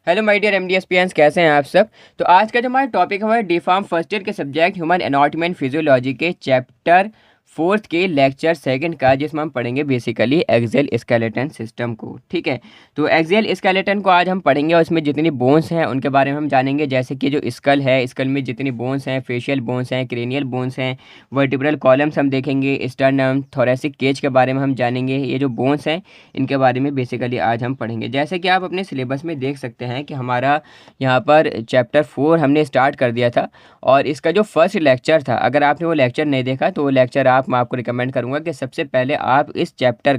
Hello my dear एमडीएसपीएंस, कैसे हैं आप सब। तो आज का जो हमारा टॉपिक है डी फार्म फर्स्ट ईयर के subject human anatomy and physiology के चैप्टर फोर्थ के लेक्चर सेकंड का, जिसमें हम पढ़ेंगे बेसिकली एक्सियल स्केलेटन सिस्टम को। ठीक है, तो एक्सियल स्केलेटन को आज हम पढ़ेंगे और उसमें जितनी बोन्स हैं उनके बारे में हम जानेंगे। जैसे कि जो स्कल है, स्कल में जितनी बोन्स हैं, फेशियल बोन्स हैं, क्रेनियल बोन्स हैं, वर्टिब्रल कॉलम्स हम देखेंगे, स्टर्नम, थोरेसिक केज के बारे में हम जानेंगे। ये जो बोन्स हैं इनके बारे में बेसिकली आज हम पढ़ेंगे। जैसे कि आप अपने सिलेबस में देख सकते हैं कि हमारा यहाँ पर चैप्टर 4 हमने स्टार्ट कर दिया था और इसका जो फर्स्ट लेक्चर था, अगर आपने वो लेक्चर नहीं देखा तो वो लेक्चर मैं आपको रिकमेंड करूँगा कि सबसे पहले आप इस चैप्टर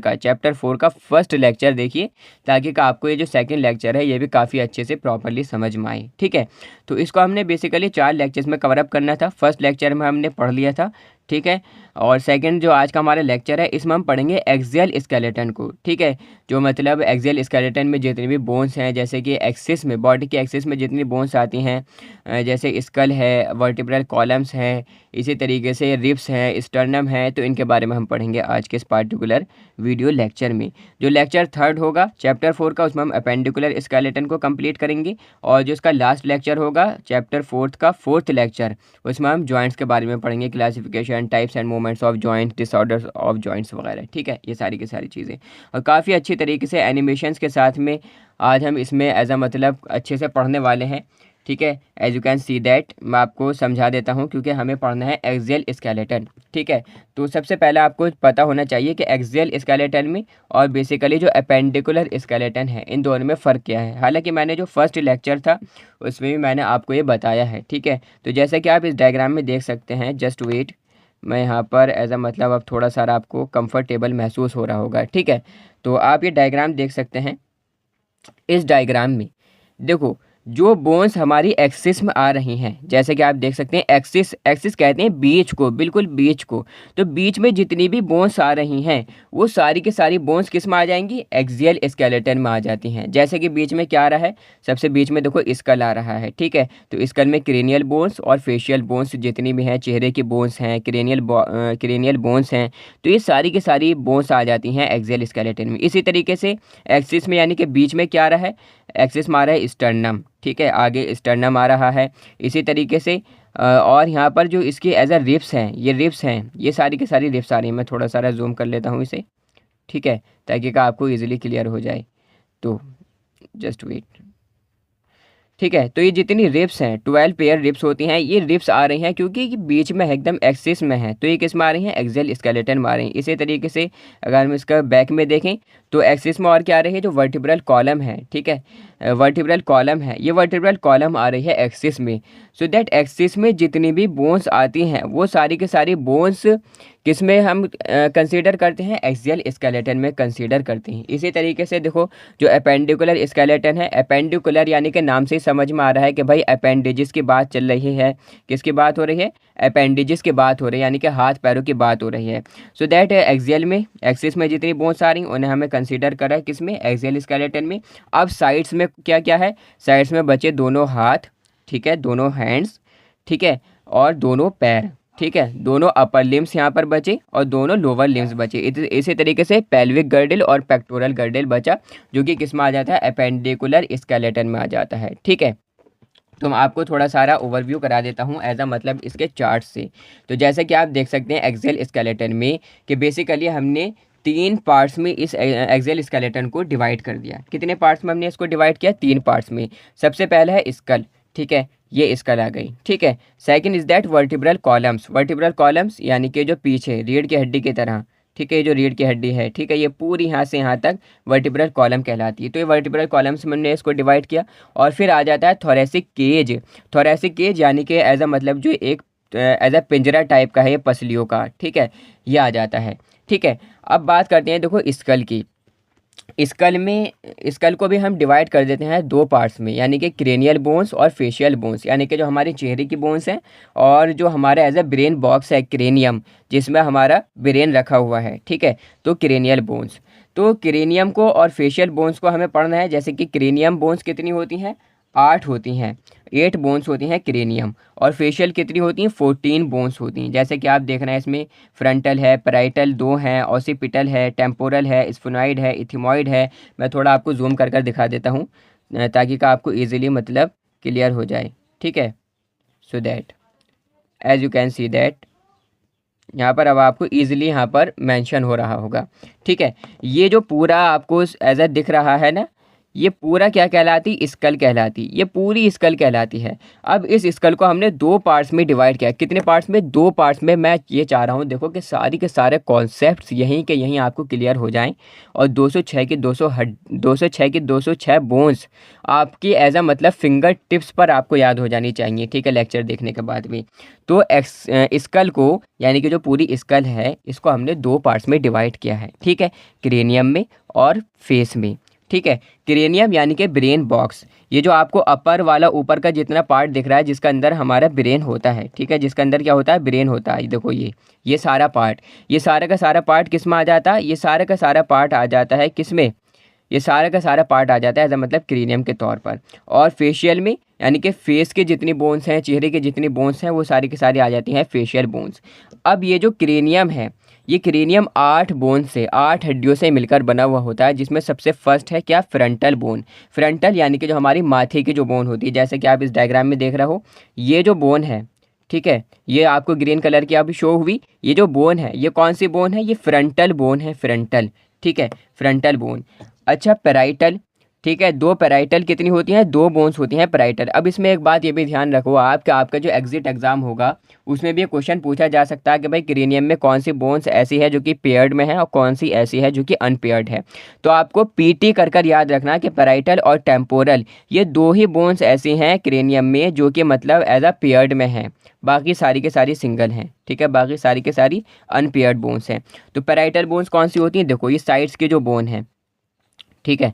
4 का फर्स्ट लेक्चर देखिए, ताकि आपको ये जो सेकंड लेक्चर है ये भी काफ़ी अच्छे से प्रॉपरली समझ में आए। ठीक है, तो इसको हमने बेसिकली 4 लेक्चर्स में कवर अप करना था। फर्स्ट लेक्चर में हमने पढ़ लिया था, ठीक है, और सेकंड जो आज का हमारा लेक्चर है इसमें हम पढ़ेंगे एक्सियल स्केलेटन को। ठीक है, जो मतलब एक्सियल स्केलेटन में जितनी भी बोन्स हैं, जैसे कि एक्सिस में, बॉडी के एक्सिस में जितनी बोन्स आती हैं, जैसे स्कल है, वर्टिब्रल कॉलम्स हैं, इसी तरीके से रिब्स हैं, स्टर्नम है, तो इनके बारे में हम पढ़ेंगे आज के इस पार्टिकुलर वीडियो लेक्चर में। जो लेक्चर थर्ड होगा चैप्टर 4 का, उसमें हम अपेंडिकुलर स्केलेटन को कंप्लीट करेंगे, और जो इसका लास्ट लेक्चर होगा चैप्टर 4 का फोर्थ लेक्चर, उसमें हम जॉइंट्स के बारे में पढ़ेंगे, classification, types and movements of joints, disorders of joints वगैरह। ठीक है, ये सारी की सारी चीज़ें, और काफ़ी अच्छी तरीके से एनिमेशंस के साथ में आज हम इसमें एज अ मतलब अच्छे से पढ़ने वाले हैं। ठीक है, as you can see that, मैं आपको समझा देता हूँ क्योंकि हमें पढ़ना है एक्सियल स्केलेटन। ठीक है, तो सबसे पहले आपको पता होना चाहिए कि एक्सियल स्केलेटन में और बेसिकली जो अपेंडिकुलर स्केलेटन है, इन दोनों में फ़र्क क्या है। हालांकि मैंने जो फर्स्ट लेक्चर था उसमें भी मैंने आपको ये बताया है। ठीक है, तो जैसे कि आप इस डायग्राम में देख सकते हैं, जस्ट वेट, मैं यहाँ पर एज अ मतलब अब थोड़ा सा आपको कंफर्टेबल महसूस हो रहा होगा। ठीक है, तो आप ये डायग्राम देख सकते हैं। इस डायग्राम में देखो, जो बोन्स हमारी एक्सिस में आ रही हैं, जैसे कि आप देख सकते हैं, एक्सिस एक्सिस कहते हैं बीच को, बिल्कुल बीच को। तो बीच में जितनी भी बोन्स आ रही हैं वो सारी की सारी बोन्स किस में आ जाएंगी, एक्सियल स्केलेटन में आ जाती हैं। जैसे कि बीच में क्या आ रहा है, सबसे बीच में देखो स्कल आ रहा है। ठीक है, तो स्कल में क्रेनियल बोन्स और फेशियल बोन्स जितनी भी हैं, चेहरे की बोन्स हैं, क्रेनियल बोन्स हैं, तो ये सारी की सारी बोन्स आ जाती हैं एक्सियल स्केलेटन में। इसी तरीके से एक्सिस में यानी कि बीच में क्या आ रहा है, एक्सिस में आ रहा है स्टर्नम। ठीक है, आगे स्टर्नम आ रहा है। इसी तरीके से और यहाँ पर जो इसकी एज अ रिब्स हैं, ये रिब्स हैं, ये सारी की सारी रिब्स आ रही हैं। मैं थोड़ा सारा जूम कर लेता हूँ इसे, ठीक है, ताकि का आपको इजीली क्लियर हो जाए। तो जस्ट वेट। ठीक है, तो ये जितनी रिब्स हैं, 12 पेयर रिब्स होती हैं, ये रिब्स आ रही हैं क्योंकि ये बीच में है, एकदम एक्सिस में है, तो ये किस में आ रही हैं, एक्सियल स्केलेटन में आ रही हैं। इसी तरीके से अगर हम इसका बैक में देखें तो एक्सिस में और क्या आ रही है, जो वर्टिब्रल कॉलम है। ठीक है, वर्टिब्रल कॉलम है, ये वर्टिब्रल कॉलम आ रही है एक्सिस में। सो दैट एक्सिस में जितनी भी बोन्स आती हैं वो सारी की सारी बोन्स किस में हम कंसीडर करते हैं, एक्सियल स्केलेटन में कंसीडर करते हैं। इसी तरीके से देखो, जो अपेंडिकुलर स्केलेटन है, अपेंडिकुलर यानी कि नाम से ही समझ में आ रहा है कि भाई अपेंडिजिस की बात चल रही है। किसकी बात हो रही है, अपेंडिजिस की बात हो रही है, यानी कि हाथ पैरों की बात हो रही है। सो दैट एक्सियल में, एक्सिस में जितनी बोन्स आ रही हैं उन्हें हमें कंसीडर करा है किस में, एक्सियल स्केलेटन में। अब साइड्स में क्या क्या है, साइड्स में बचे दोनों हाथ, ठीक है, दोनों हैंड्स, ठीक है, और दोनों पैर। ठीक है, दोनों अपर लिम्स यहाँ पर बचे और दोनों लोअर लिम्स बचे। इसी तरीके से पेल्विक गर्डल और पेक्टोरल गर्डल बचा, जो कि किस में आ जाता है, अपेंडिकुलर स्केलेटन में आ जाता है। ठीक है, तो मैं आपको थोड़ा सारा ओवरव्यू करा देता हूँ एज अ मतलब इसके चार्ट से। तो जैसे कि आप देख सकते हैं एक्सियल स्केलेटन में कि बेसिकली हमने 3 पार्ट्स में इस एक्सियल स्केलेटन को डिवाइड कर दिया। कितने पार्ट्स में हमने इसको डिवाइड किया, 3 पार्ट्स में। सबसे पहला है स्कल, ठीक है, ये स्कल आ गई। ठीक है, second is that vertebral columns, vertebral columns यानी कि जो पीछे रीढ़ की हड्डी की तरह, ठीक है, ये जो रीढ़ की हड्डी है, ठीक है, ये पूरी यहाँ से यहाँ तक वर्टिब्रल कॉलम कहलाती है। तो ये वर्टिब्रल कॉलम्स में हमने इसको डिवाइड किया। और फिर आ जाता है थोरेसिक केज, थोरेसिक केज यानी कि एज अ मतलब जो एक एज अ पिंजरा टाइप का है ये पसलियों का। ठीक है, ये आ जाता है। ठीक है, अब बात करते हैं देखो स्कल की। स्कल में, स्कल को भी हम डिवाइड कर देते हैं 2 पार्ट्स में, यानी कि क्रेनियल बोन्स और फेशियल बोन्स, यानी कि जो हमारे चेहरे की बोन्स हैं और जो हमारा एज अ ब्रेन बॉक्स है, क्रेनियम, जिसमें हमारा ब्रेन रखा हुआ है। ठीक है, तो क्रेनियल बोन्स, तो क्रेनियम को और फेशियल बोन्स को हमें पढ़ना है। जैसे कि क्रेनियम बोन्स कितनी होती हैं, 8 होती हैं, 8 बोन्स होती हैं क्रेनियम। और फेशियल कितनी होती हैं, 14 बोन्स होती हैं। जैसे कि आप देख रहे हैं इसमें फ्रंटल है, पैराइटल 2 हैं, ऑसिपिटल है, टेम्पोरल है, स्फेनॉइड है, इथिमॉइड है। मैं थोड़ा आपको जूम कर कर दिखा देता हूँ ताकि का आपको ईजिली मतलब क्लियर हो जाए। ठीक है, so that as you can see that यहाँ पर अब आपको ईजिली यहाँ पर मेंशन हो रहा होगा। ठीक है, ये जो पूरा आपको एज दिख रहा है ना, ये पूरा क्या कहलाती, स्कल कहलाती, ये पूरी स्कल कहलाती है। अब इस स्कल को हमने दो पार्ट्स में डिवाइड किया। कितने पार्ट्स में? दो पार्ट्स में। मैं ये चाह रहा हूँ देखो कि सारी के सारे कॉन्सेप्ट्स यहीं के यहीं आपको क्लियर हो जाएं और 206 की 206 बोन्स आपकी एज मतलब फिंगर टिप्स पर आपको याद हो जानी चाहिए। ठीक है, लेक्चर देखने के बाद भी। तो स्कल को यानी कि जो पूरी स्कल है इसको हमने दो पार्ट्स में डिवाइड किया है। ठीक है, क्रेनियम में और फेस में। ठीक है, क्रेनियम यानी कि ब्रेन बॉक्स, ये जो आपको अपर वाला ऊपर का जितना पार्ट दिख रहा है जिसका अंदर हमारा ब्रेन होता है। ठीक है, जिसके अंदर क्या होता है, ब्रेन होता है। देखो ये सारा पार्ट, ये सारा का सारा पार्ट किस में आ जाता है, ये सारा का सारा पार्ट आ जाता है किस में, ये सारा का सारा पार्ट आ जाता है एज मतलब क्रेनियम के तौर पर। और फेशियल में यानी कि फेस के जितनी बोन्स हैं, चेहरे के जितनी बोन्स हैं, वो सारी की सारी आ जाती हैं फेशियल बोन्स। अब ये जो क्रेनियम है, ये क्रेनियम 8 बोन से, 8 हड्डियों से मिलकर बना हुआ होता है, जिसमें सबसे फर्स्ट है क्या, फ्रंटल बोन। फ्रंटल यानी कि जो हमारी माथे की जो बोन होती है, जैसे कि आप इस डायग्राम में देख रहे हो, ये जो बोन है, ठीक है, ये आपको ग्रीन कलर की अभी शो हुई, ये जो बोन है ये कौन सी बोन है, ये फ्रंटल बोन है, फ्रंटल। ठीक है, फ्रंटल बोन। अच्छा, पैराइटल, ठीक है, दो पैराइटल कितनी होती हैं, दो बोन्स होती हैं पैराइटल। अब इसमें एक बात ये भी ध्यान रखो आप कि आपका जो एग्जिट एग्जाम होगा उसमें भी ये क्वेश्चन पूछा जा सकता है कि भाई क्रेनियम में कौन सी बोन्स ऐसी है जो कि पेयर्ड में है और कौन सी ऐसी है जो कि अनपेयर्ड है। तो आपको पीटी कर कर याद रखना कि पैराइटल और टेम्पोरल ये दो ही बोन्स ऐसी हैं क्रेनियम में जो कि मतलब एज अ पेयर्ड में हैं, बाकी सारी के सारी सिंगल हैं। ठीक है, बाकी सारी के सारी अनपेयर्ड बोन्स हैं। तो पैराइटल बोन्स कौन सी होती हैं, देखो ये साइड्स की जो बोन है, ठीक है,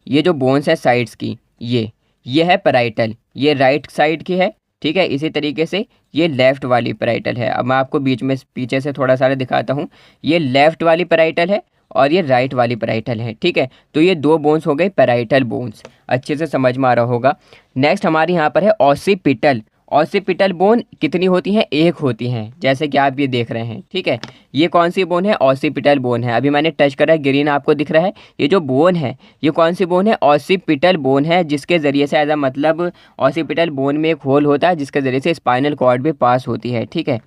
ये जो बोन्स है साइड्स की, ये है पैराइटल, ये राइट साइड की है। ठीक है, इसी तरीके से ये लेफ़्ट वाली पैराइटल है। अब मैं आपको बीच में पीछे से थोड़ा सा दिखाता हूँ, ये लेफ़्ट वाली पैराइटल है और ये राइट वाली पैराइटल है। ठीक है, तो ये दो बोन्स हो गए पैराइटल बोन्स, अच्छे से समझ में आ रहा होगा। नेक्स्ट हमारे यहाँ पर है ऑसिपिटल। ऑसिपिटल बोन कितनी होती हैं, एक होती हैं, जैसे कि आप ये देख रहे हैं। ठीक है, ये कौन सी बोन है, ऑसिपिटल बोन है। अभी मैंने टच करा, ग्रीन आपको दिख रहा है, ये जो बोन है ये कौन सी बोन है, ऑसिपिटल बोन है, जिसके ज़रिए से ऐसा मतलब ऑसिपिटल बोन में एक होल होता है जिसके ज़रिए से स्पाइनल कॉर्ड भी पास होती है। ठीक है,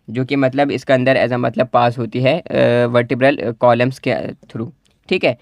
जो कि मतलब इसके अंदर ऐसा मतलब पास होती है वर्टिब्रल कॉलम्स के थ्रू। ठीक है,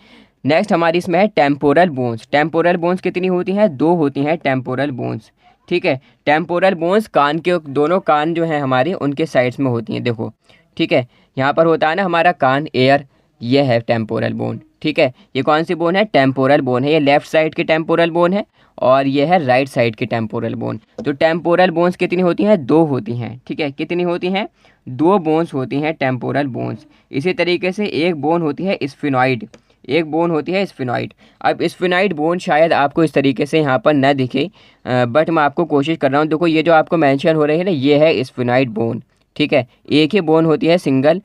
नेक्स्ट हमारी इसमें है टेम्पोरल बोन्स। टेम्पोरल बोन्स कितनी होती हैं, दो होती हैं टेम्पोरल बोन्स। ठीक है, टेम्पोरल बोन्स कान के दोनों कान जो हैं हमारे उनके साइड्स में होती हैं, देखो। ठीक है, यहाँ पर होता है ना हमारा कान, एयर, ये है टेम्पोरल बोन। ठीक है, ये कौन सी बोन है, टेम्पोरल बोन है, ये लेफ्ट साइड की टेम्पोरल बोन है और ये है राइट साइड की टेम्पोरल बोन। तो टेम्पोरल बोन्स कितनी होती हैं, दो होती हैं। ठीक है, कितनी होती हैं, दो बोन्स होती हैं टेम्पोरल बोन्स। इसी तरीके से एक बोन होती है स्फिनॉइड, एक बोन होती है स्फिनॉइड। अब स्फिनॉइड बोन शायद आपको इस तरीके से यहाँ पर न दिखे, बट मैं आपको कोशिश कर रहा हूँ। देखो ये जो आपको मेंशन हो रही है ना, ये है स्फिनॉइड बोन। ठीक है, एक ही बोन होती है सिंगल।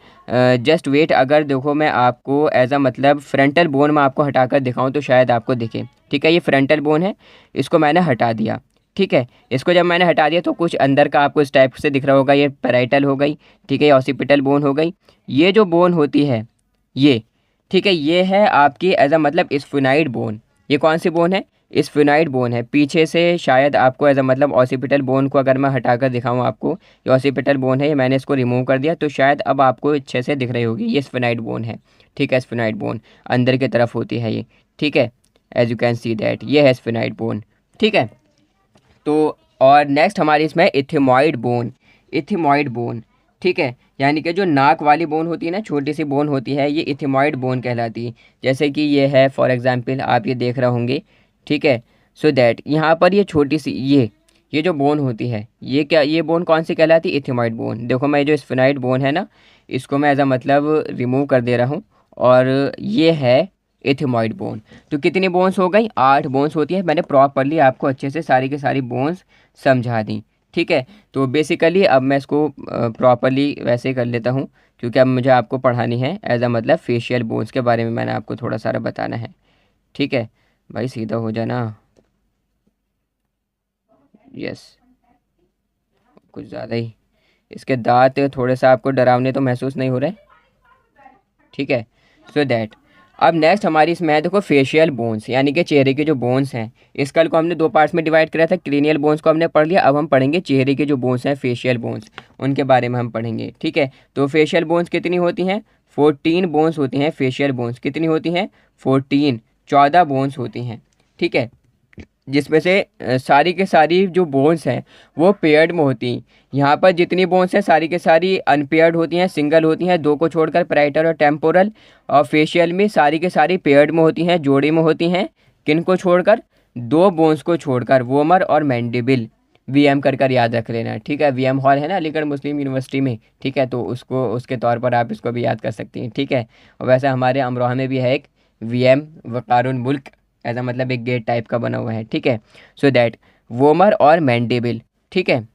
जस्ट वेट, अगर देखो मैं आपको एज अ मतलब फ्रंटल बोन में आपको हटाकर दिखाऊं तो शायद आपको दिखे। ठीक है, ये फ्रंटल बोन है, इसको मैंने हटा दिया। ठीक है, इसको जब मैंने हटा दिया तो कुछ अंदर का आपको इस टाइप से दिख रहा होगा, ये पैराइटल हो गई। ठीक है, ये ऑसिपिटल बोन हो गई। ये जो बोन होती है ये, ठीक है, ये है आपकी एज अ मतलब स्फिनॉइड बोन। ये कौन सी बोन है, स्फिनॉइड बोन है। पीछे से शायद आपको एज अ मतलब ऑसिपिटल बोन को अगर मैं हटाकर दिखाऊं आपको, ये ऑसिपिटल बोन है, ये मैंने इसको रिमूव कर दिया तो शायद अब आपको अच्छे से दिख रही होगी, ये स्फिनॉइड बोन है। ठीक है, स्फिनॉइड बोन अंदर की तरफ होती है ये। ठीक है, as you can see that ये है स्फिनॉइड बोन। ठीक है, तो और नेक्स्ट हमारी इसमें इथिमॉइड बोन। इथिमॉइड बोन, ठीक है, यानी कि जो नाक वाली बोन होती है ना, छोटी सी बोन होती है, ये इथिमॉइड बोन कहलाती है। जैसे कि ये है फॉर एग्जांपल, आप ये देख रहे होंगे। ठीक है, सो दैट यहाँ पर ये छोटी सी ये जो बोन होती है, ये क्या, ये बोन कौन सी कहलाती है, इथिमॉइड बोन। देखो मैं जो स्फिनॉइड बोन है ना, इसको मैं एज अ मतलब रिमूव कर दे रहा हूँ और ये है इथिमॉइड बोन। तो कितनी बोन्स हो गई, 8 बोन्स होती है। मैंने प्रॉपरली आपको अच्छे से सारी की सारी बोन्स समझा दी। ठीक है, तो बेसिकली अब मैं इसको प्रॉपरली वैसे ही कर लेता हूँ क्योंकि अब मुझे आपको पढ़ानी है एज अ मतलब फेशियल बोन्स के बारे में मैंने आपको थोड़ा सारा बताना है। ठीक है भाई, सीधा हो जाना। यस, कुछ ज़्यादा ही इसके दांत थोड़े सा आपको डरावने तो महसूस नहीं हो रहे। ठीक है, सो दैट अब नेक्स्ट हमारी इसमें है देखो फेशियल बोन्स, यानी कि चेहरे के जो बोन्स हैं। स्कल को हमने दो पार्ट्स में डिवाइड करा था, क्रेनियल बोन्स को हमने पढ़ लिया, अब हम पढ़ेंगे चेहरे के जो बोन्स हैं फेशियल बोन्स, उनके बारे में हम पढ़ेंगे। ठीक है, तो फेशियल बोन्स कितनी होती हैं? 14 बोन्स होती हैं फेशियल बोन्स। कितनी होती हैं? 14, 14 बोन्स होती हैं। ठीक है, जिसमें से सारी के सारी जो बोन्स हैं वो पेयर्ड में होती हैं। यहाँ पर जितनी बोन्स हैं सारी के सारी अनपेयर्ड होती हैं, सिंगल होती हैं, दो को छोड़कर, पैराइटल और टेम्पोरल। और फेशियल में सारी के सारी पेयर्ड में होती हैं, जोड़ी में होती हैं। किन को छोड़कर? दो बोन्स को छोड़कर, वोमर और मैंडिबिल। वीएम कर याद रख लेना। ठीक है, वीएम हॉल है ना अलीगढ़ मुस्लिम यूनिवर्सिटी में। ठीक है, तो उसको उसके तौर पर आप इसको भी याद कर सकती हैं। ठीक है, और वैसे हमारे अमरोहा में भी है एक वीएम, वकारुल मुल्क, ऐसा मतलब एक गेट टाइप का बना हुआ है। ठीक है, सो दैट वोमर और मैंडिबिल। ठीक है,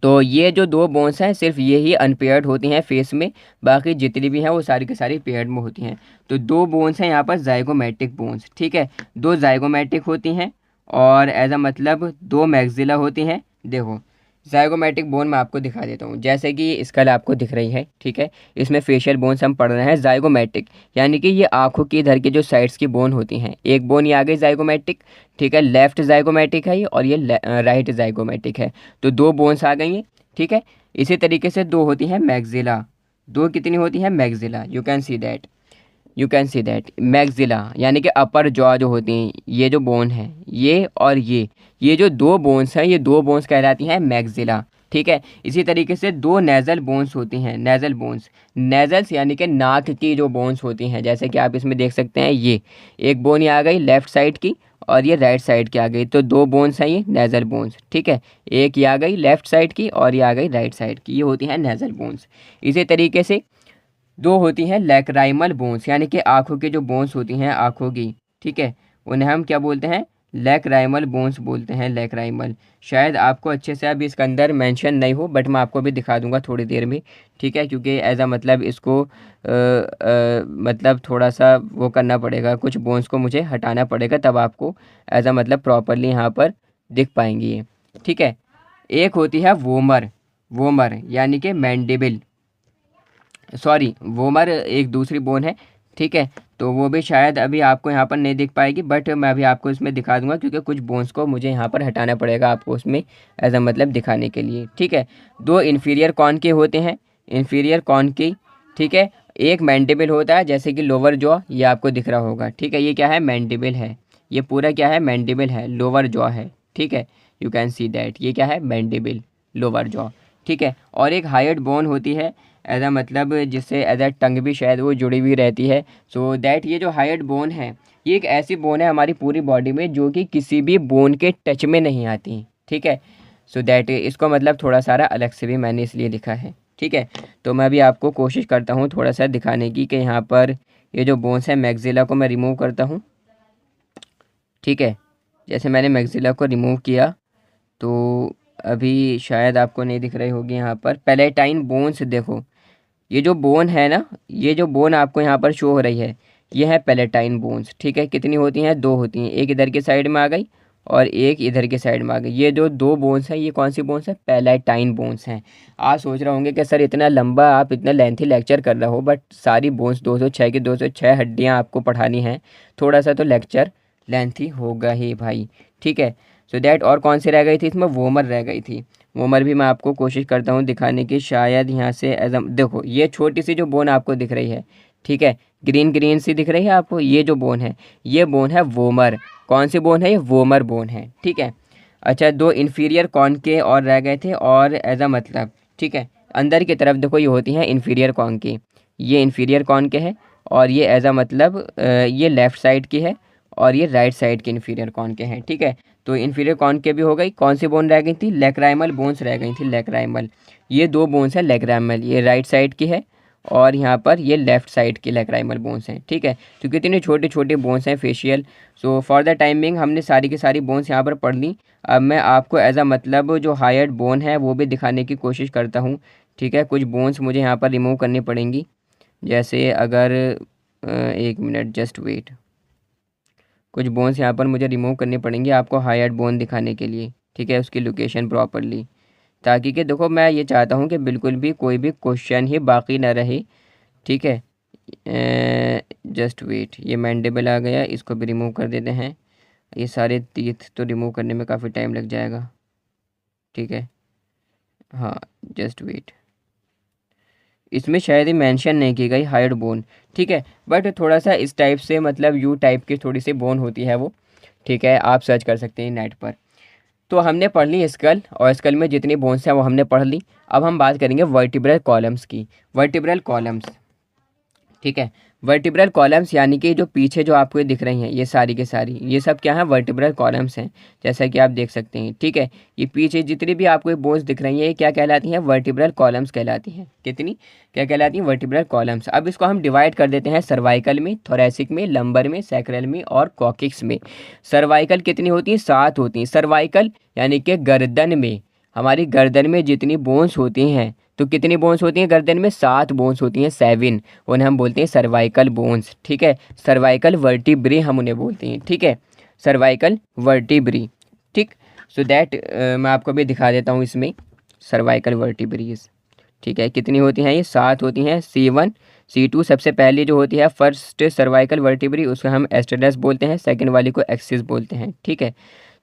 तो ये जो दो बोन्स हैं सिर्फ ये ही अनपेयर्ड होती हैं फेस में, बाकी जितनी भी हैं वो सारी की सारी पेयर्ड में होती हैं। तो दो बोन्स हैं यहाँ पर जाइगोमेटिक बोन्स। ठीक है, दो जाइगोमेटिक होती हैं और ऐसा मतलब दो मैक्सिला होती हैं। देखो जाइगोमेटिक बोन मैं आपको दिखा देता हूँ, जैसे कि स्कल आपको दिख रही है। ठीक है, इसमें फेशियल बोन्स हम पढ़ रहे हैं जाइगोमेटिक, यानी कि ये आंखों की इधर की जो साइड्स की बोन होती हैं। एक बोन ये आ गई जाइगोमेटिक। ठीक है, लेफ्ट जाइगोमेटिक है ये, और ये राइट जाइगोमेटिक है। तो दो बोन्स आ गई हैं। ठीक है, इसी तरीके से दो होती हैं मैक्सिला। दो कितनी होती हैं? Maxilla, you can see that maxilla, यानी कि अपर जॉ जो होती हैं, ये जो बोन है ये और ये जो दो बोन्स हैं, ये दो बोन्स कहलाती हैं मैक्सिला। ठीक है, इसी तरीके से दो नेज़ल बोन्स होती हैं, नेज़ल बोन्स। नेज़ल्स यानी कि नाक की जो बोन्स होती हैं, जैसे कि आप इसमें देख सकते हैं, ये एक बोन ये आ गई लेफ़्ट साइड की और ये राइट साइड की आ गई, तो दो बोन्स हैं ये नेज़ल बोन्स। ठीक है, एक ये आ गई लेफ़्ट साइड की और ये आ गई राइट साइड की, ये होती हैं नेज़ल बोन्स। इसी तरीके से दो होती हैं लैक्राइमल बोन्स, यानी कि आँखों की जो बोन्स होती हैं आँखों की। ठीक है, उन्हें हम क्या बोलते हैं? लैक्राइमल बोन्स बोलते हैं, लैक्राइमल। शायद आपको अच्छे से अभी इसके अंदर मेंशन नहीं हो, बट मैं आपको भी दिखा दूंगा थोड़ी देर में। ठीक है, क्योंकि एज अ मतलब इसको मतलब थोड़ा सा वो करना पड़ेगा, कुछ बोन्स को मुझे हटाना पड़ेगा, तब आपको एज अ मतलब प्रॉपरली यहाँ पर दिख पाएंगी ये। ठीक है, एक होती है वोमर, वोमर यानी कि मैंडिबिल, सॉरी वोमर एक दूसरी बोन है। ठीक है, तो वो भी शायद अभी आपको यहाँ पर नहीं दिख पाएगी, बट मैं अभी आपको इसमें दिखा दूंगा, क्योंकि कुछ बोन्स को मुझे यहाँ पर हटाना पड़ेगा आपको उसमें एज अ मतलब दिखाने के लिए। ठीक है, दो इन्फीरियर कॉन के होते हैं, इन्फीरियर कॉन की। ठीक है, एक मैंडिबिल होता है, जैसे कि लोअर जॉ, ये आपको दिख रहा होगा। ठीक है, ये क्या है? मैंडिबिल है, ये पूरा क्या है? मैंडिबिल है, लोअर जॉ है। ठीक है, यू कैन सी दैट, ये क्या है? मैंडिबिल, लोअर जॉ। ठीक है, और एक हाइड बोन होती है एज मतलब जिससे एज अ टंग भी शायद वो जुड़ी हुई रहती है। सो दैट ये जो हाइड बोन है ये एक ऐसी बोन है हमारी पूरी बॉडी में जो कि किसी भी बोन के टच में नहीं आती। ठीक है, सो दैट इसको मतलब थोड़ा सारा अलग से भी मैंने इसलिए लिखा है। ठीक है, तो मैं भी आपको कोशिश करता हूँ थोड़ा सा दिखाने की कि यहाँ पर ये जो बोन्स है मैक्सिला को मैं रिमूव करता हूँ। ठीक है, जैसे मैंने मैक्सिला को रिमूव किया तो अभी शायद आपको नहीं दिख रही होगी यहाँ पर पैलेटाइन बोन्स। देखो ये जो बोन है ना, ये जो बोन आपको यहाँ पर शो हो रही है, ये है पैलेटाइन बोन्स। ठीक है, कितनी होती हैं? दो होती हैं, एक इधर के साइड में आ गई और एक इधर के साइड में आ गई। ये जो दो बोन्स हैं ये कौन सी बोन्स हैं? पैलेटाइन बोन्स हैं। आप सोच रहे होंगे कि सर इतना लंबा आप इतना लेंथी लेक्चर कर रहे हो, बट सारी बोन्स 206 की 206 हड्डियाँ आपको पढ़ानी हैं, थोड़ा सा तो लेक्चर लेंथी होगा ही भाई। ठीक है, सो दैट और कौन सी रह गई थी इसमें? वोमर रह गई थी। वोमर भी मैं आपको कोशिश करता हूँ दिखाने की, शायद यहाँ से एजम देखो ये छोटी सी जो बोन आपको दिख रही है। ठीक है, ग्रीन ग्रीन सी दिख रही है आपको, ये जो बोन है ये बोन है वोमर। कौन सी बोन है? ये वोमर बोन है। ठीक है, अच्छा दो इन्फीरियर कॉन के और रह गए थे, और एज अ मतलब ठीक है अंदर की तरफ देखो ये होती हैं इन्फीरियर कॉन की, ये इन्फीरियर कॉन के है, और ये एज अ मतलब ये लेफ़्ट साइड की है और ये राइट साइड के इन्फीरियर कॉन के हैं। ठीक है, तो इन्फीरियर कॉन के भी हो गई। कौन सी बोन रह गई थी? लैक्राइमल बोन्स रह गई थी, लैक्राइमल। ये दो बोन्स हैं लैक्राइमल, ये राइट साइड की है और यहाँ पर ये लेफ़्ट साइड की लैक्राइमल बोन्स हैं। ठीक है, तो कितनी छोटे छोटे बोन्स हैं facial. So for the timing हमने सारी की सारी बोन्स यहाँ पर पढ़ ली। अब मैं आपको एज अ मतलब जो हायर्ड बोन है वो भी दिखाने की कोशिश करता हूँ। ठीक है, कुछ बोन्स मुझे यहाँ पर रिमूव करनी पड़ेंगी, जैसे अगर एक मिनट जस्ट वेट, कुछ बोन्स यहाँ पर मुझे रिमूव करनी पड़ेंगी आपको हायर्ड बोन दिखाने के लिए। ठीक है, उसकी लोकेशन प्रॉपरली, ताकि कि देखो मैं ये चाहता हूँ कि बिल्कुल भी कोई भी क्वेश्चन ही बाकी ना रहे। ठीक है, जस्ट वेट, ये मैंडिबल आ गया, इसको भी रिमूव कर देते हैं। ये सारे टीथ तो रिमूव करने में काफ़ी टाइम लग जाएगा, ठीक है। हाँ, जस्ट वेट, इसमें शायद ही मेंशन नहीं की गई हाइड बोन, ठीक है। बट थोड़ा सा इस टाइप से, मतलब यू टाइप की थोड़ी सी बोन होती है वो, ठीक है। आप सर्च कर सकते हैं नेट पर। तो हमने पढ़ ली स्कल, और स्कल में जितनी बोन्स हैं वो हमने पढ़ ली। अब हम बात करेंगे वर्टिब्रल कॉलम्स की। वर्टिब्रल कॉलम्स, ठीक है। वर्टिब्रल कॉलम्स यानी कि जो पीछे जो आपको ये दिख रही हैं, ये सारी के सारी, ये सब क्या है, वर्टिब्रल कॉलम्स हैं, जैसा कि आप देख सकते हैं, ठीक है। ये पीछे जितनी भी आपको ये बोन्स दिख रही हैं, ये क्या कहलाती हैं, वर्टिब्रल कॉलम्स कहलाती हैं। कितनी क्या कहलाती हैं, वर्टिब्रल कॉलम्स। अब इसको हम डिवाइड कर देते हैं सर्वाइकल में, थोरैसिक में, लंबर में, सैक्रल में और कॉकिक्स में। सर्वाइकल कितनी होती हैं, 7 होती हैं। सर्वाइकल यानी कि गर्दन में, हमारी गर्दन में जितनी बोन्स होती हैं, तो कितनी बोन्स होती हैं गर्दन में, 7 बोन्स होती हैं, 7, उन्हें हम बोलते हैं सर्वाइकल बोन्स, ठीक है। सर्वाइकल वर्टिब्रे हम उन्हें बोलते हैं, ठीक है, सर्वाइकल वर्टिब्री, ठीक। सो दैट मैं आपको भी दिखा देता हूँ इसमें सर्वाइकल वर्टिब्रीज, ठीक है। कितनी होती हैं, ये 7 होती हैं। C1 C2 सबसे पहली जो होती है फर्स्ट सर्वाइकल वर्टिब्री, उसको हम एस्टेरस बोलते हैं, सेकंड वाली को एक्सिस बोलते हैं, ठीक है।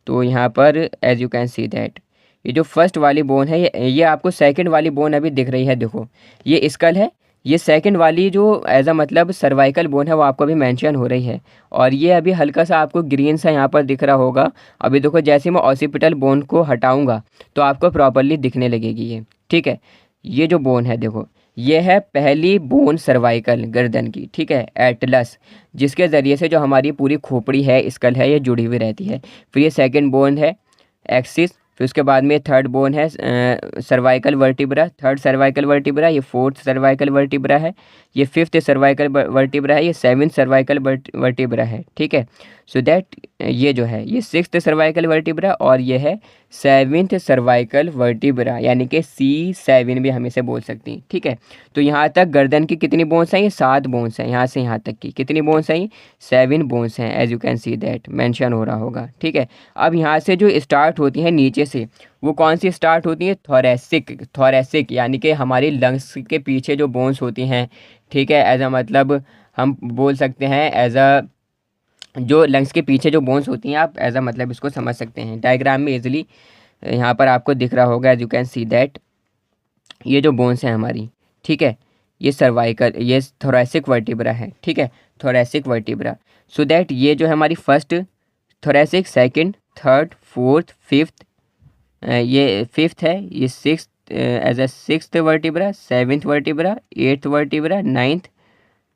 तो यहाँ पर as you can see that, ये जो फर्स्ट वाली बोन है, ये आपको सेकंड वाली बोन अभी दिख रही है, देखो ये स्कल है, ये सेकंड वाली जो एज अ मतलब सर्वाइकल बोन है वो आपको अभी मेंशन हो रही है। और ये अभी हल्का सा आपको ग्रीन सा यहाँ पर दिख रहा होगा। अभी देखो जैसे मैं ऑसिपिटल बोन को हटाऊंगा तो आपको प्रॉपरली दिखने लगेगी ये, ठीक है। ये जो बोन है देखो, ये है पहली बोन सर्वाइकल गर्दन की, ठीक है, एटलस, जिसके ज़रिए से जो हमारी पूरी खोपड़ी है, स्कल है, ये जुड़ी हुई रहती है। फिर ये सेकेंड बोन है एक्सिस, फिर उसके बाद में थर्ड बोन है cervical vertebra, third cervical vertebra, ये फोर्थ सर्वाइकल वर्टिब्रा है, ये फिफ्थ सर्वाइकल वर्टिब्रा है, ये सेवन्थ सर्वाइकल वर्टिब्रा है, ठीक है। सो दैट ये जो है ये सिक्स्थ सर्वाइकल वर्टिब्रा और ये है सेवन्थ सर्वाइकल वर्टिब्रा, यानी कि C7 भी हम इसे बोल सकते हैं, ठीक है। तो यहाँ तक गर्दन की कितनी बोन्स हैं, ये 7 बोन्स हैं, यहाँ से यहाँ तक की कितनी बोन्स हैं, 7 बोन्स हैं, as you can see that mention हो रहा होगा, ठीक है। अब यहाँ से जो स्टार्ट होती हैं नीचे से, वो कौन सी स्टार्ट होती है, थोरैसिक, थोरैसिक यानी कि हमारी लंग्स के पीछे जो बोन्स होती हैं, ठीक है। एज अ मतलब हम बोल सकते हैं एज अ, जो लंग्स के पीछे जो बोन्स होती हैं, आप एज अ मतलब इसको समझ सकते हैं डायग्राम में इजीली, यहाँ पर आपको दिख रहा होगा, as you can see that, ये जो बोन्स हैं हमारी, ठीक है, ये सर्वाइकल, ये थोरैसिक वर्टिब्रा है, ठीक है, थोरैसिक वर्टिब्रा। सो दैट ये जो है हमारी first thoracic, second, third, fourth, fifth, ये फिफ्थ है, ये six as a sixth vertebra, seventh vertebra, eighth vertebra, ninth,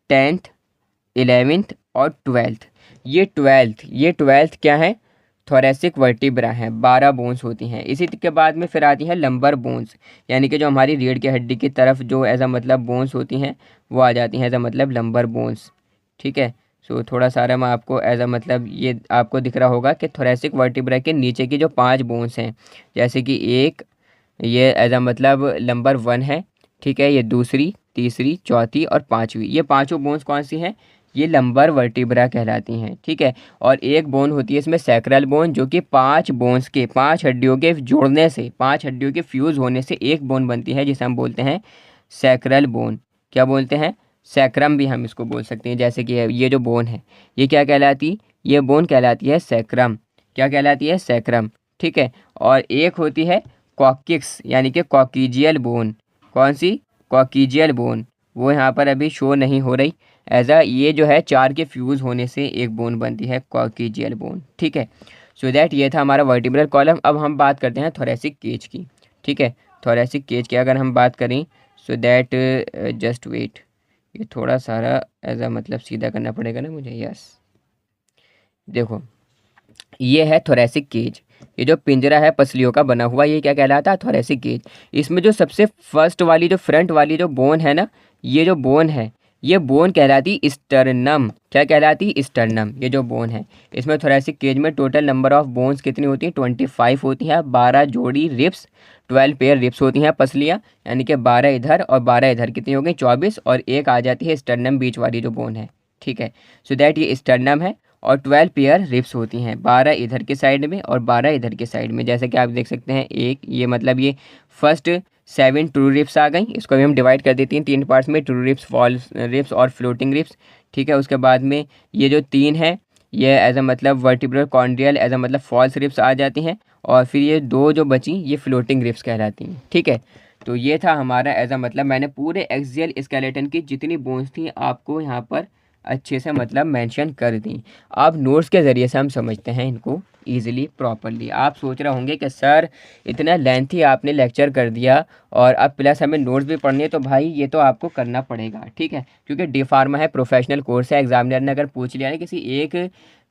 tenth, 11th और 12th। ये ट्वेल्थ क्या है, थोरैसिक वर्टिब्रा है, 12 बोन्स होती हैं। इसी के बाद में फिर आती हैं लंबर बोन्स, यानी कि जो हमारी रीढ़ की हड्डी की तरफ जो एज अ मतलब बोन्स होती हैं वो आ जाती हैं एज अ मतलब लंबर बोन्स, ठीक है। सो थोड़ा सारा मैं आपको एज अ मतलब ये आपको दिख रहा होगा कि थोरैसिक वर्टिब्रा के नीचे की जो 5 बोन्स हैं, जैसे कि एक ये एज अ मतलब नंबर 1 है, ठीक है, ये दूसरी, तीसरी, चौथी और पांचवी, ये पांचों बोन्स कौन सी हैं, ये लंबर वर्टिब्रा कहलाती हैं, ठीक है। और एक बोन होती है इसमें सैक्रल बोन, जो कि 5 बोन्स के, 5 हड्डियों के जोड़ने से, 5 हड्डियों के फ्यूज़ होने से एक बोन बनती है, जिसे हम बोलते हैं सैक्रल बोन। क्या बोलते हैं, सैक्रम भी हम इसको बोल सकते हैं। जैसे कि ये जो बोन है, ये क्या कहलाती, ये बोन कहलाती है सैक्रम। क्या कहलाती है, सैक्रम, ठीक है। और एक होती है कॉकिक्स, यानी कि कॉकिजियल बोन। कौन सी, कॉकिजियल बोन, वो यहाँ पर अभी शो नहीं हो रही एज अ, ये जो है 4 के फ्यूज़ होने से एक बोन बनती है, कॉकिजियल बोन, ठीक है। सो दैट ये था हमारा वर्टिब्रल कॉलम। अब हम बात करते हैं थोरैसिक केज की, ठीक है। थोरैसिक केज की अगर हम बात करें, सो दैट जस्ट वेट, ये थोड़ा सारा एज अ मतलब सीधा करना पड़ेगा ना मुझे, यस। देखो ये है थोरैसिक केज, ये जो पिंजरा है पसलियों का बना हुआ, ये क्या कहलाता है, थोरैसिक केज। इसमें जो सबसे फर्स्ट वाली जो फ्रंट वाली जो बोन है ना, ये जो बोन है, ये बोन कहलाती स्टर्नम। क्या कहलाती, स्टर्नम, ये जो बोन है। इसमें थोरैसिक केज में टोटल नंबर ऑफ बोन्स कितनी होती हैं, 25 होती हैं। 12 जोड़ी रिब्स, 12 पेयर रिब्स होती हैं पसलियाँ, यानी कि 12 इधर और 12 इधर, कितनी हो गई, 24, और एक आ जाती है स्टर्नम बीच वाली जो बोन है, ठीक है। सो दैट ये स्टर्नम है। और 12 पेयर रिब्स होती हैं, 12 इधर के साइड में और 12 इधर के साइड में, जैसे कि आप देख सकते हैं। एक ये मतलब ये फर्स्ट 7 ट्रू रिप्स आ गई। इसको भी हम डिवाइड कर देते हैं 3 पार्ट्स में, ट्रू रिप्स, फॉल्स रिप्स और फ्लोटिंग रिप्स। ठीक है, उसके बाद में ये जो 3 है ये एज अ मतलब वर्टिब्रल कॉन्ड्रियल एज अ मतलब फॉल्स रिप्स आ जाती हैं, और फिर ये 2 जो बची ये फ्लोटिंग रिप्स कहलाती हैं। ठीक है, तो ये था हमारा एज अ मतलब मैंने पूरे एक्सियल स्केलेटन की जितनी बोन्स थी आपको यहाँ पर अच्छे से मतलब मेंशन कर दी। अब नोट्स के ज़रिए से हम समझते हैं इनको ईजिली प्रॉपरली। आप सोच रहे होंगे कि सर इतना लेंथी आपने लेक्चर कर दिया और अब प्लस हमें नोट्स भी पढ़नी है, तो भाई ये तो आपको करना पड़ेगा। ठीक है, क्योंकि डी फार्मा है, प्रोफेशनल कोर्स है। एग्जामिनर ने अगर पूछ लिया ना किसी एक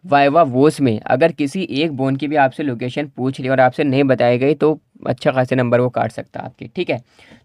वाइवा वोस में अगर किसी एक बोन की भी आपसे लोकेशन पूछ ली और आपसे नहीं बताई गई तो अच्छा खासे नंबर वो काट सकता है आपके। ठीक है,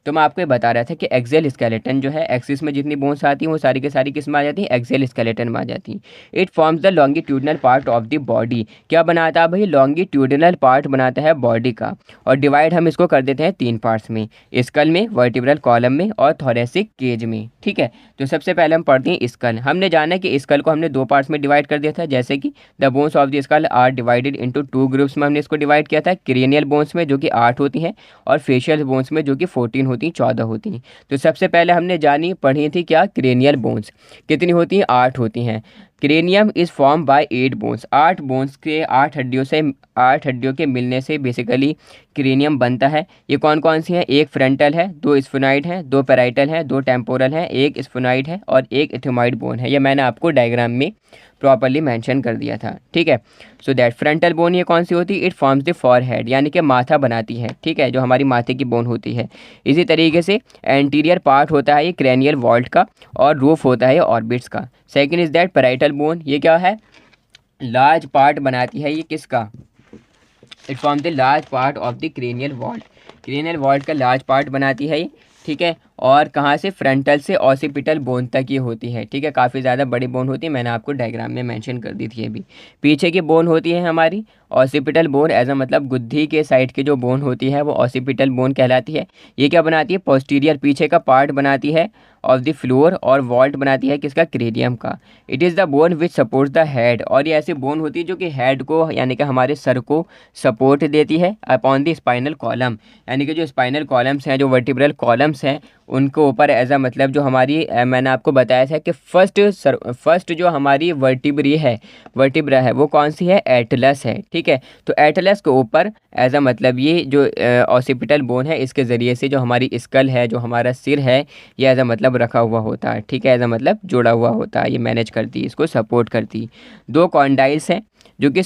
तो मैं आपको ये बता रहा था कि एक्सियल स्केलेटन जो है, एक्सिस में जितनी बोन्स आती हैं वो सारी की सारी किस में आ जाती हैं, एक्सियल स्केलेटन में आ जाती हैं। It forms the longitudinal part of the body. क्या बनाता है भाई, लॉन्गिट्यूडनल पार्ट बनाता है बॉडी का, और डिवाइड हम इसको कर देते हैं 3 पार्ट्स में, स्कल में, वर्टिब्रल कॉलम में और थोरेसिक केज में। ठीक है, तो सबसे पहले हम पढ़ते हैं स्कल। हमने जाना कि स्कल को हमने 2 पार्ट्स में डिवाइड कर दिया था, जैसे कि the bones of the skull are divided into 2 groups में हमने इसको डिवाइड किया था, क्रेनियल बोन्स में जो कि 8 होती हैं और फेशियल बोन्स में जो कि 14 होती हैं, 14 होती हैं। तो सबसे पहले हमने जानी पढ़ी थी क्या, क्रेनियल बोन्स कितनी होती हैं, 8 होती हैं। Cranium is form by 8 bones, 8 bones के 8 हड्डियों से 8 हड्डियों के मिलने से बेसिकली क्रेनियम बनता है। ये कौन कौन सी है, एक फ्रंटल है, 2 स्फेनॉइड है, 2 पैराइटल है, 2 टेम्पोरल है, 1 स्फेनॉइड है और 1 एथिमॉइड बोन है। ये मैंने आपको डायग्राम में प्रॉपर्ली मेंशन कर दिया था। ठीक है, सो दैट फ्रंटल बोन ये कौन सी होती है, इट फॉर्म्स द फॉरहेड यानी कि माथा बनाती है। ठीक है, जो हमारी माथे की बोन होती है। इसी तरीके से एंटीरियर पार्ट होता है ये क्रेनियल वॉल्ट का, और रूफ होता है ऑर्बिट्स का। Second is that parietal bone, ये क्या है, लार्ज पार्ट बनाती है ये किसका, it form the large part of the cranial vault, cranial vault का लार्ज पार्ट बनाती है ये। ठीक है, और कहाँ से, फ्रंटल से ऑसिपिटल बोन तक ये होती है। ठीक है, काफ़ी ज़्यादा बड़ी बोन होती है, मैंने आपको डायग्राम में मेंशन कर दी थी अभी। पीछे की बोन होती है हमारी ऑसिपिटल बोन, एज अ मतलब गुद्दी के साइड की जो बोन होती है वो ऑसिपिटल बोन कहलाती है। ये क्या बनाती है, पोस्टीरियर पीछे का पार्ट बनाती है ऑफ द फ्लोर, और वॉल्ट बनाती है किसका, क्रेनियम का। It is the bone which supports the head, और ये ऐसी बोन होती है जो कि हेड को यानी कि हमारे सर को सपोर्ट देती है अपॉन द स्पाइनल कॉलम, यानी कि जो स्पाइनल कॉलम्स हैं, जो वर्टिब्रल कॉलम्स हैं उनको ऊपर एज अ मतलब जो हमारी मैंने आपको बताया था कि फर्स्ट जो हमारी वर्टिब्रा है वो कौन सी है, एटलस है। ठीक है, तो एटलस के ऊपर एज अ मतलब ये जो ऑसिपिटल बोन है इसके ज़रिए से जो हमारी स्कल है, जो हमारा सिर है, ये एज अ मतलब रखा हुआ होता है। ठीक है, एज अ मतलब जुड़ा हुआ होता है, ये मैनेज करती है, इसको सपोर्ट करती है। 2 कॉन्डाइल्स हैं जो कि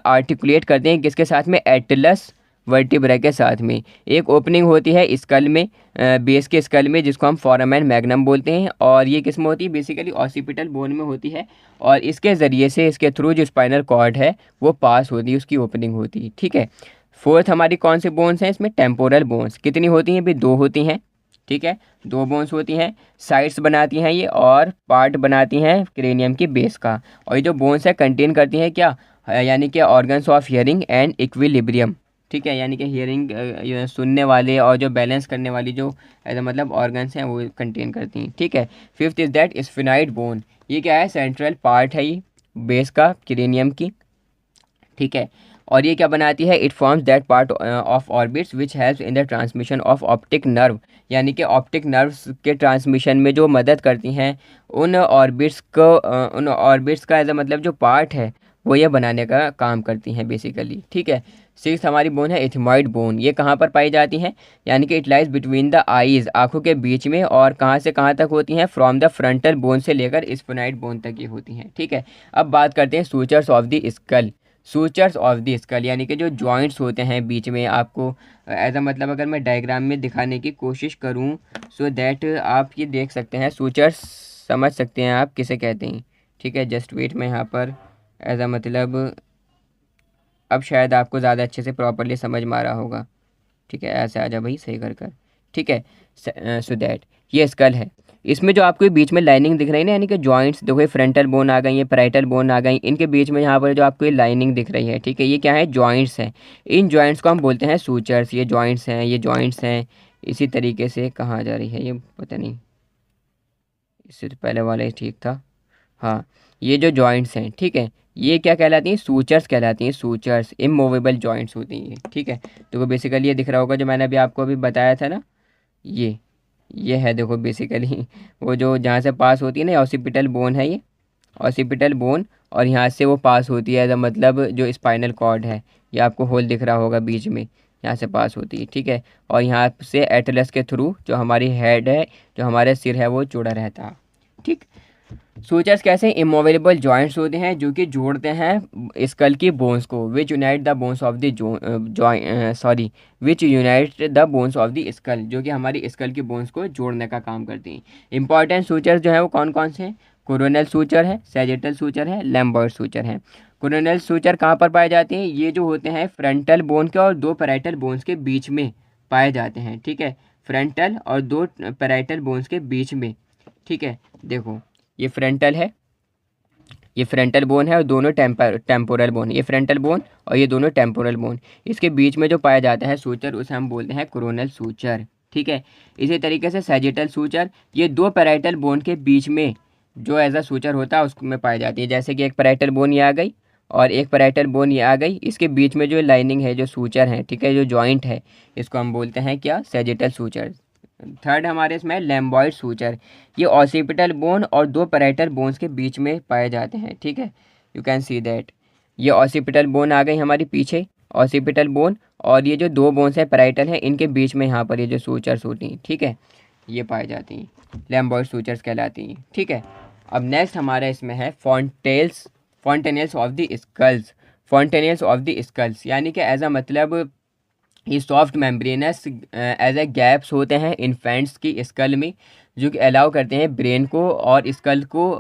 आर्टिकुलेट करते हैं किसके साथ में, एटलस वर्टिब्रा के साथ में। एक ओपनिंग होती है स्कल में, बेस के स्कल में, जिसको हम फोरामेन मैग्नम बोलते हैं, और ये किस में होती है, बेसिकली ऑसिपिटल बोन में होती है, और इसके ज़रिए से इसके थ्रू जो स्पाइनल कॉर्ड है वो पास होती है, उसकी ओपनिंग होती है। ठीक है, फोर्थ हमारी कौन से बोन्स हैं इसमें, टेम्पोरल बोन्स कितनी होती हैं भी, 2 होती हैं। ठीक है, 2 बोन्स होती हैं, साइड्स बनाती हैं ये और पार्ट बनाती हैं क्रेनियम की बेस का। और ये जो बोन्स है कंटेन करती हैं क्या, यानी कि organs of hearing and equilibrium. ठीक है, यानी कि हियरिंग सुनने वाले और जो बैलेंस करने वाली जो ऐसा मतलब ऑर्गन्स हैं वो कंटेन करती हैं। ठीक है, fifth is that sphenoid bone, ये क्या है, सेंट्रल पार्ट है ये बेस का क्रेनियम की। ठीक है, और ये क्या बनाती है, it forms that part of orbits which helps in the transmission of optic nerve, यानी कि ऑप्टिक नर्व्स के ट्रांसमिशन में जो मदद करती हैं उन ऑर्बिट्स का एज मतलब जो पार्ट है वो ये बनाने का काम करती हैं बेसिकली। ठीक है, सिक्स हमारी बोन है एथिमॉइड बोन, ये कहाँ पर पाई जाती हैं, यानी कि it lies between the eyes, आँखों के बीच में, और कहाँ से कहाँ तक होती हैं, फ्रॉम द फ्रंटल बोन से लेकर स्फेनॉइड बोन तक ये होती हैं। ठीक है, अब बात करते हैं sutures of the school, sutures of the school यानी कि जो जॉइंट्स होते हैं बीच में, आपको एज अ मतलब अगर मैं डायग्राम में दिखाने की कोशिश करूं सो दैट आप ये देख सकते हैं, सूचर्स समझ सकते हैं आप किसे कहते हैं। ठीक है, जस्ट वेट में यहाँ पर एज अ मतलब अब शायद आपको ज़्यादा अच्छे से प्रॉपरली समझ में आ रहा होगा। ठीक है, ऐसे आ जा भाई सही कर। ठीक है, सो दैट ये स्कल है, इसमें जो आपको बीच में लाइनिंग दिख रही है ना, यानी कि जॉइंट्स देखो, ये फ्रंटल बोन आ गई, ये पैराइटल बोन आ गई, इनके बीच में यहाँ पर जो आपको ये लाइनिंग दिख रही है, ठीक है, ये क्या है, जॉइंट्स हैं। इन जॉइंट्स को हम बोलते हैं सूचर्स, ये जॉइंट्स हैं, ये जॉइंट्स हैं। इसी तरीके से कहाँ जा रही है ये पता नहीं, इससे तो पहले वाला ही ठीक था। हाँ, ये जो जॉइंट्स हैं, ठीक है, ये क्या कहलाती हैं, सूचर्स कहलाती हैं, सूचर्स इमूवेबल जॉइंट्स होती हैं। ठीक है, तो वो बेसिकली ये दिख रहा होगा जो मैंने अभी आपको अभी बताया था ना, ये है देखो बेसिकली वो जो जहाँ से पास होती है ना, ऑसिपिटल बोन है ये, ऑसिपिटल बोन, और यहाँ से वो पास होती है, मतलब जो स्पाइनल कॉर्ड है, ये आपको होल दिख रहा होगा बीच में, यहाँ से पास होती है, ठीक है। और यहाँ से एटलस के थ्रू जो हमारी हेड है, जो हमारा सिर है, वो जुड़ा रहता है, ठीक। सूचर्स कैसे इमोवेबल जॉइंट्स होते हैं जो कि जोड़ते हैं स्कल की बोन्स को, which unite the bones of the which unite the bones of the skull, जो कि हमारी स्कल की बोन्स को जोड़ने का काम करती हैं। इंपॉर्टेंट सूचर्स जो है वो कौन कौन से हैं? कोरोनल सूचर है, सैजिटल सूचर है, लैम्बर्ट सूचर है। कोरोनल सूचर कहाँ पर पाए जाते हैं? ये जो होते हैं फ्रंटल बोन के और दो पैराइटल बोन्स के बीच में पाए जाते हैं, ठीक है। फ्रंटल और दो पैराइटल बोन्स के बीच में, ठीक है। देखो ये फ्रंटल है, ये फ्रंटल बोन है, और दोनों टेम्पोरल बोन, ये फ्रंटल बोन और ये दोनों टेम्पोरल बोन, इसके बीच में जो पाया जाता है सूचर, उसे हम बोलते हैं कोरोनल सूचर, ठीक है। इसी तरीके से सैजिटल सूचर, ये दो पैराइटल बोन के बीच में जो एज अ सूचर होता है उसमें पाई जाती है। जैसे कि एक पैराइटल बोन ये आ गई और एक पैराइटल बोन ये आ गई, इसके बीच में जो लाइनिंग है, जो सूचर है, ठीक है, जो जॉइंट है, इसको हम बोलते हैं क्या? Sagittal suture. थर्ड हमारे इसमें लैम्बॉइड सूचर, ये ऑसिपिटल बोन और दो पैराइटल बोन्स के बीच में पाए जाते हैं, ठीक है। यू कैन सी दैट ये ऑसिपिटल बोन आ गई हमारी पीछे, ऑसिपिटल बोन, और ये जो दो बोन्स हैं पैराइटल हैं, इनके बीच में यहाँ पर ये जो सूचर्स होती हैं, ठीक है, ये पाई जाती हैं, लैम्बॉइड सूचर्स कहलाती हैं, ठीक है। अब नेक्स्ट हमारा इसमें है fontanelles of the skulls. Fontanelles of the skulls यानी कि एज अ मतलब ये soft membranous as a gaps होते हैं इन्फेंट्स की स्कल में, जो कि अलाउ करते हैं ब्रेन को और स्कल को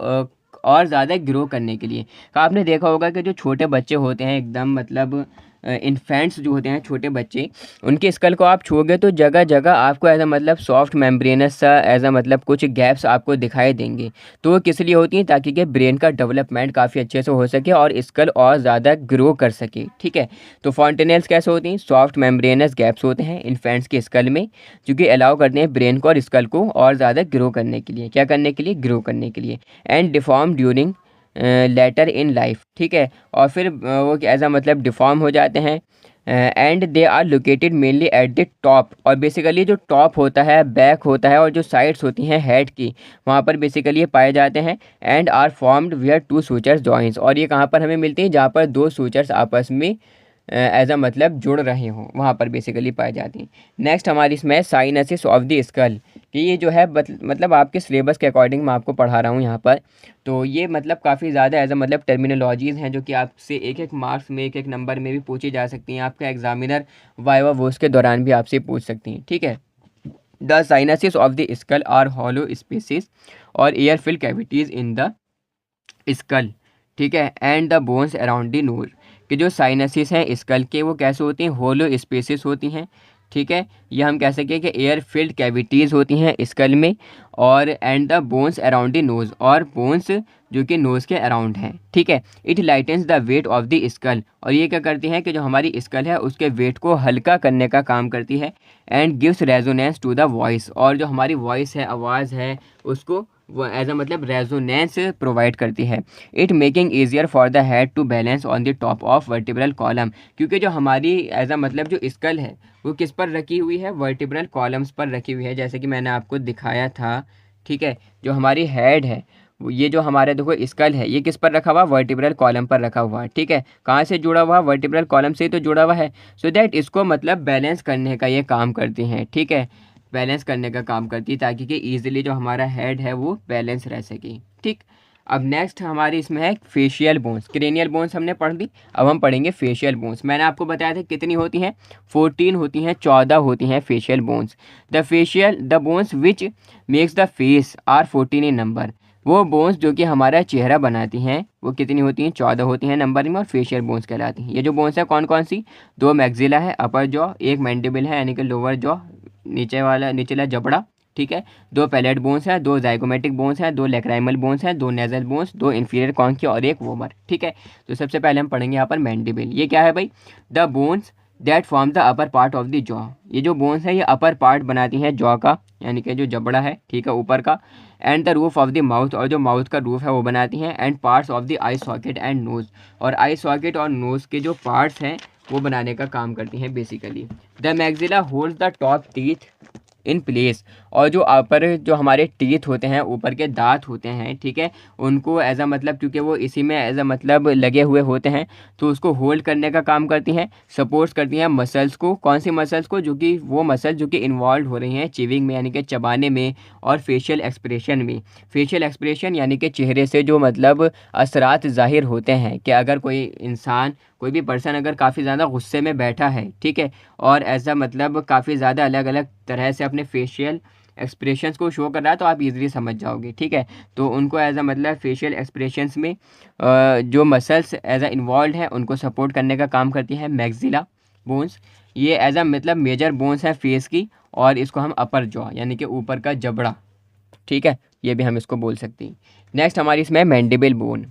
और ज़्यादा ग्रो करने के लिए। आपने देखा होगा कि जो छोटे बच्चे होते हैं एकदम मतलब इन्फेंट्स जो होते हैं छोटे बच्चे, उनके स्कल को आप छूओगे तो जगह जगह आपको ऐसा मतलब सॉफ्ट मेम्ब्रेनस सा ऐसा मतलब कुछ गैप्स आपको दिखाई देंगे। तो वो किस लिए होती हैं? ताकि कि ब्रेन का डेवलपमेंट काफ़ी अच्छे से हो सके और स्कल और ज़्यादा ग्रो कर सके, ठीक है। तो फॉन्टेनियल्स कैसे होती हैं? सॉफ्ट मेम्ब्रेनस गैप्स होते हैं इन्फेंट्स के स्कल में, जो कि अलाउ करते हैं ब्रेन को और स्कल को और ज़्यादा ग्रो करने के लिए। क्या करने के लिए? ग्रो करने के लिए। And deform during later in life, ठीक है। और फिर वो ऐसा मतलब डिफॉर्म हो जाते हैं। And they are located mainly at the top, और बेसिकली जो टॉप होता है, बैक होता है, और जो साइड्स होती हैं हेड की, वहाँ पर बेसिकली ये पाए जाते हैं। And are formed where two sutures joints, और ये कहाँ पर हमें मिलती हैं? जहाँ पर दो सूचर्स आपस में एज अ मतलब जुड़ रहे हों, वहाँ पर बेसिकली पाई जाती हैं। नेक्स्ट हमारी इसमें साइनसिस ऑफ द स्कल, कि ये जो है मतलब आपके सिलेबस के अकॉर्डिंग मैं आपको पढ़ा रहा हूँ यहाँ पर। तो ये मतलब काफ़ी ज़्यादा एज अ मतलब टर्मिनोलॉजीज़ हैं जो कि आपसे एक एक मार्क्स में एक एक नंबर में भी पूछी जा सकती हैं। आपका एग्जामिनर वाइवा वोस के दौरान भी आपसे पूछ सकती हैं, ठीक है। The sinuses of the skull are hollow spaces और air fill cavities in the skull, ठीक है, and the bones around the nose, कि जो साइनसिस हैं स्कल के वो कैसे होती हैं? होलो स्पेसिस होती हैं, ठीक है। ये हम कह सकें कि एयर फिल्ड कैविटीज़ होती हैं स्कल में, और and the bones around the nose, और बोन्स जो कि नोज़ के अराउंड हैं, ठीक है। It lightens the weight of the skull, और ये क्या करती हैं कि जो हमारी स्कल है उसके वेट को हल्का करने का काम करती है। And gives resonance to the voice, और जो हमारी वॉइस है, आवाज़ है, उसको वो एज अ मतलब रेजोनेंस प्रोवाइड करती है। It making easier for the head to balance on the top of vertebral column, क्योंकि जो हमारी एज अ मतलब जो स्कल है वो किस पर रखी हुई है? वर्टिब्रल कॉलम्स पर रखी हुई है, जैसे कि मैंने आपको दिखाया था, ठीक है। जो हमारी हेड है, ये जो हमारे देखो स्कल है, ये किस पर रखा हुआ? वर्टिब्रल कॉलम पर रखा हुआ है, ठीक है। कहाँ से जुड़ा हुआ? वर्टिब्रल कॉलम से ही तो जुड़ा हुआ है। सो दैट इसको मतलब बैलेंस करने का ये काम करती हैं, ठीक है, बैलेंस करने का काम करती है, ताकि कि ईजिली जो हमारा हेड है वो बैलेंस रह सके, ठीक। अब नेक्स्ट हमारी इसमें है फेशियल बोन्स। क्रेनियल बोन्स हमने पढ़ दी, अब हम पढ़ेंगे फेशियल बोन्स। मैंने आपको बताया था कितनी होती हैं? 14 होती हैं, 14 होती हैं facial bones. The bones which makes the face are 14 in number, वो बोन्स जो कि हमारा चेहरा बनाती हैं वो कितनी होती हैं? 14 होती हैं नंबर में, और फेशियल बोन्स कहलाती हैं। ये जो बोन्स है कौन कौन सी? दो मैक्सिला है अपर जॉ, एक मैंडिबल है यानी कि लोअर जॉ, नीचे वाला निचला जबड़ा, ठीक है। दो पैलेट बोन्स हैं, दो जाइगोमेटिक बोन्स हैं, दो लेक्राइमल बोन्स हैं, दो नेजल बोन्स, दो इन्फीरियर कॉन्की और एक वोमर, ठीक है। तो सबसे पहले हम पढ़ेंगे यहाँ पर मैंडिबल। ये क्या है भाई? The bones that form the upper part of the jaw, ये जो बोन्स है ये अपर पार्ट बनाती हैं जॉ का, यानी कि जो जबड़ा है, ठीक है, ऊपर का। And the roof of the mouth, और जो माउथ का रूफ है वो बनाती हैं। And parts of the eye socket and nose, और आई सॉकेट और नोज के जो पार्ट्स हैं वो बनाने का काम करती हैं basically. The maxilla holds the top teeth, in place. और जो ऊपर जो हमारे टीथ होते हैं, ऊपर के दांत होते हैं, ठीक है, उनको एज अ मतलब क्योंकि वो इसी में एज अ मतलब लगे हुए होते हैं, तो उसको होल्ड करने का काम करती हैं, सपोर्ट्स करती हैं मसल्स को। कौन सी मसल्स को? जो कि वो मसल्स जो कि इन्वॉल्व हो रही हैं चीविंग में यानी कि चबाने में, और फेशियल एक्सप्रेशन में। फेशियल एक्सप्रेशन यानी कि चेहरे से जो मतलब असरात ज़ाहिर होते हैं कि अगर कोई इंसान, कोई भी पर्सन अगर काफ़ी ज़्यादा गुस्से में बैठा है, ठीक है, और ऐसा मतलब काफ़ी ज़्यादा अलग अलग तरह से अपने फेशियल एक्सप्रेशंस को शो कर रहा है, तो आप इजीली समझ जाओगे, ठीक है। तो उनको एज अ मतलब फेशियल एक्सप्रेशंस में जो मसल्स एज अ इन्वॉल्व हैं उनको सपोर्ट करने का काम करती है मैक्सिला बोन्स। ये एज अ मतलब मेजर बोन्स है फेस की, और इसको हम अपर जॉ यानी कि ऊपर का जबड़ा, ठीक है, ये भी हम इसको बोल सकते हैं। नेक्स्ट हमारी इसमें मैंडिबल बोन।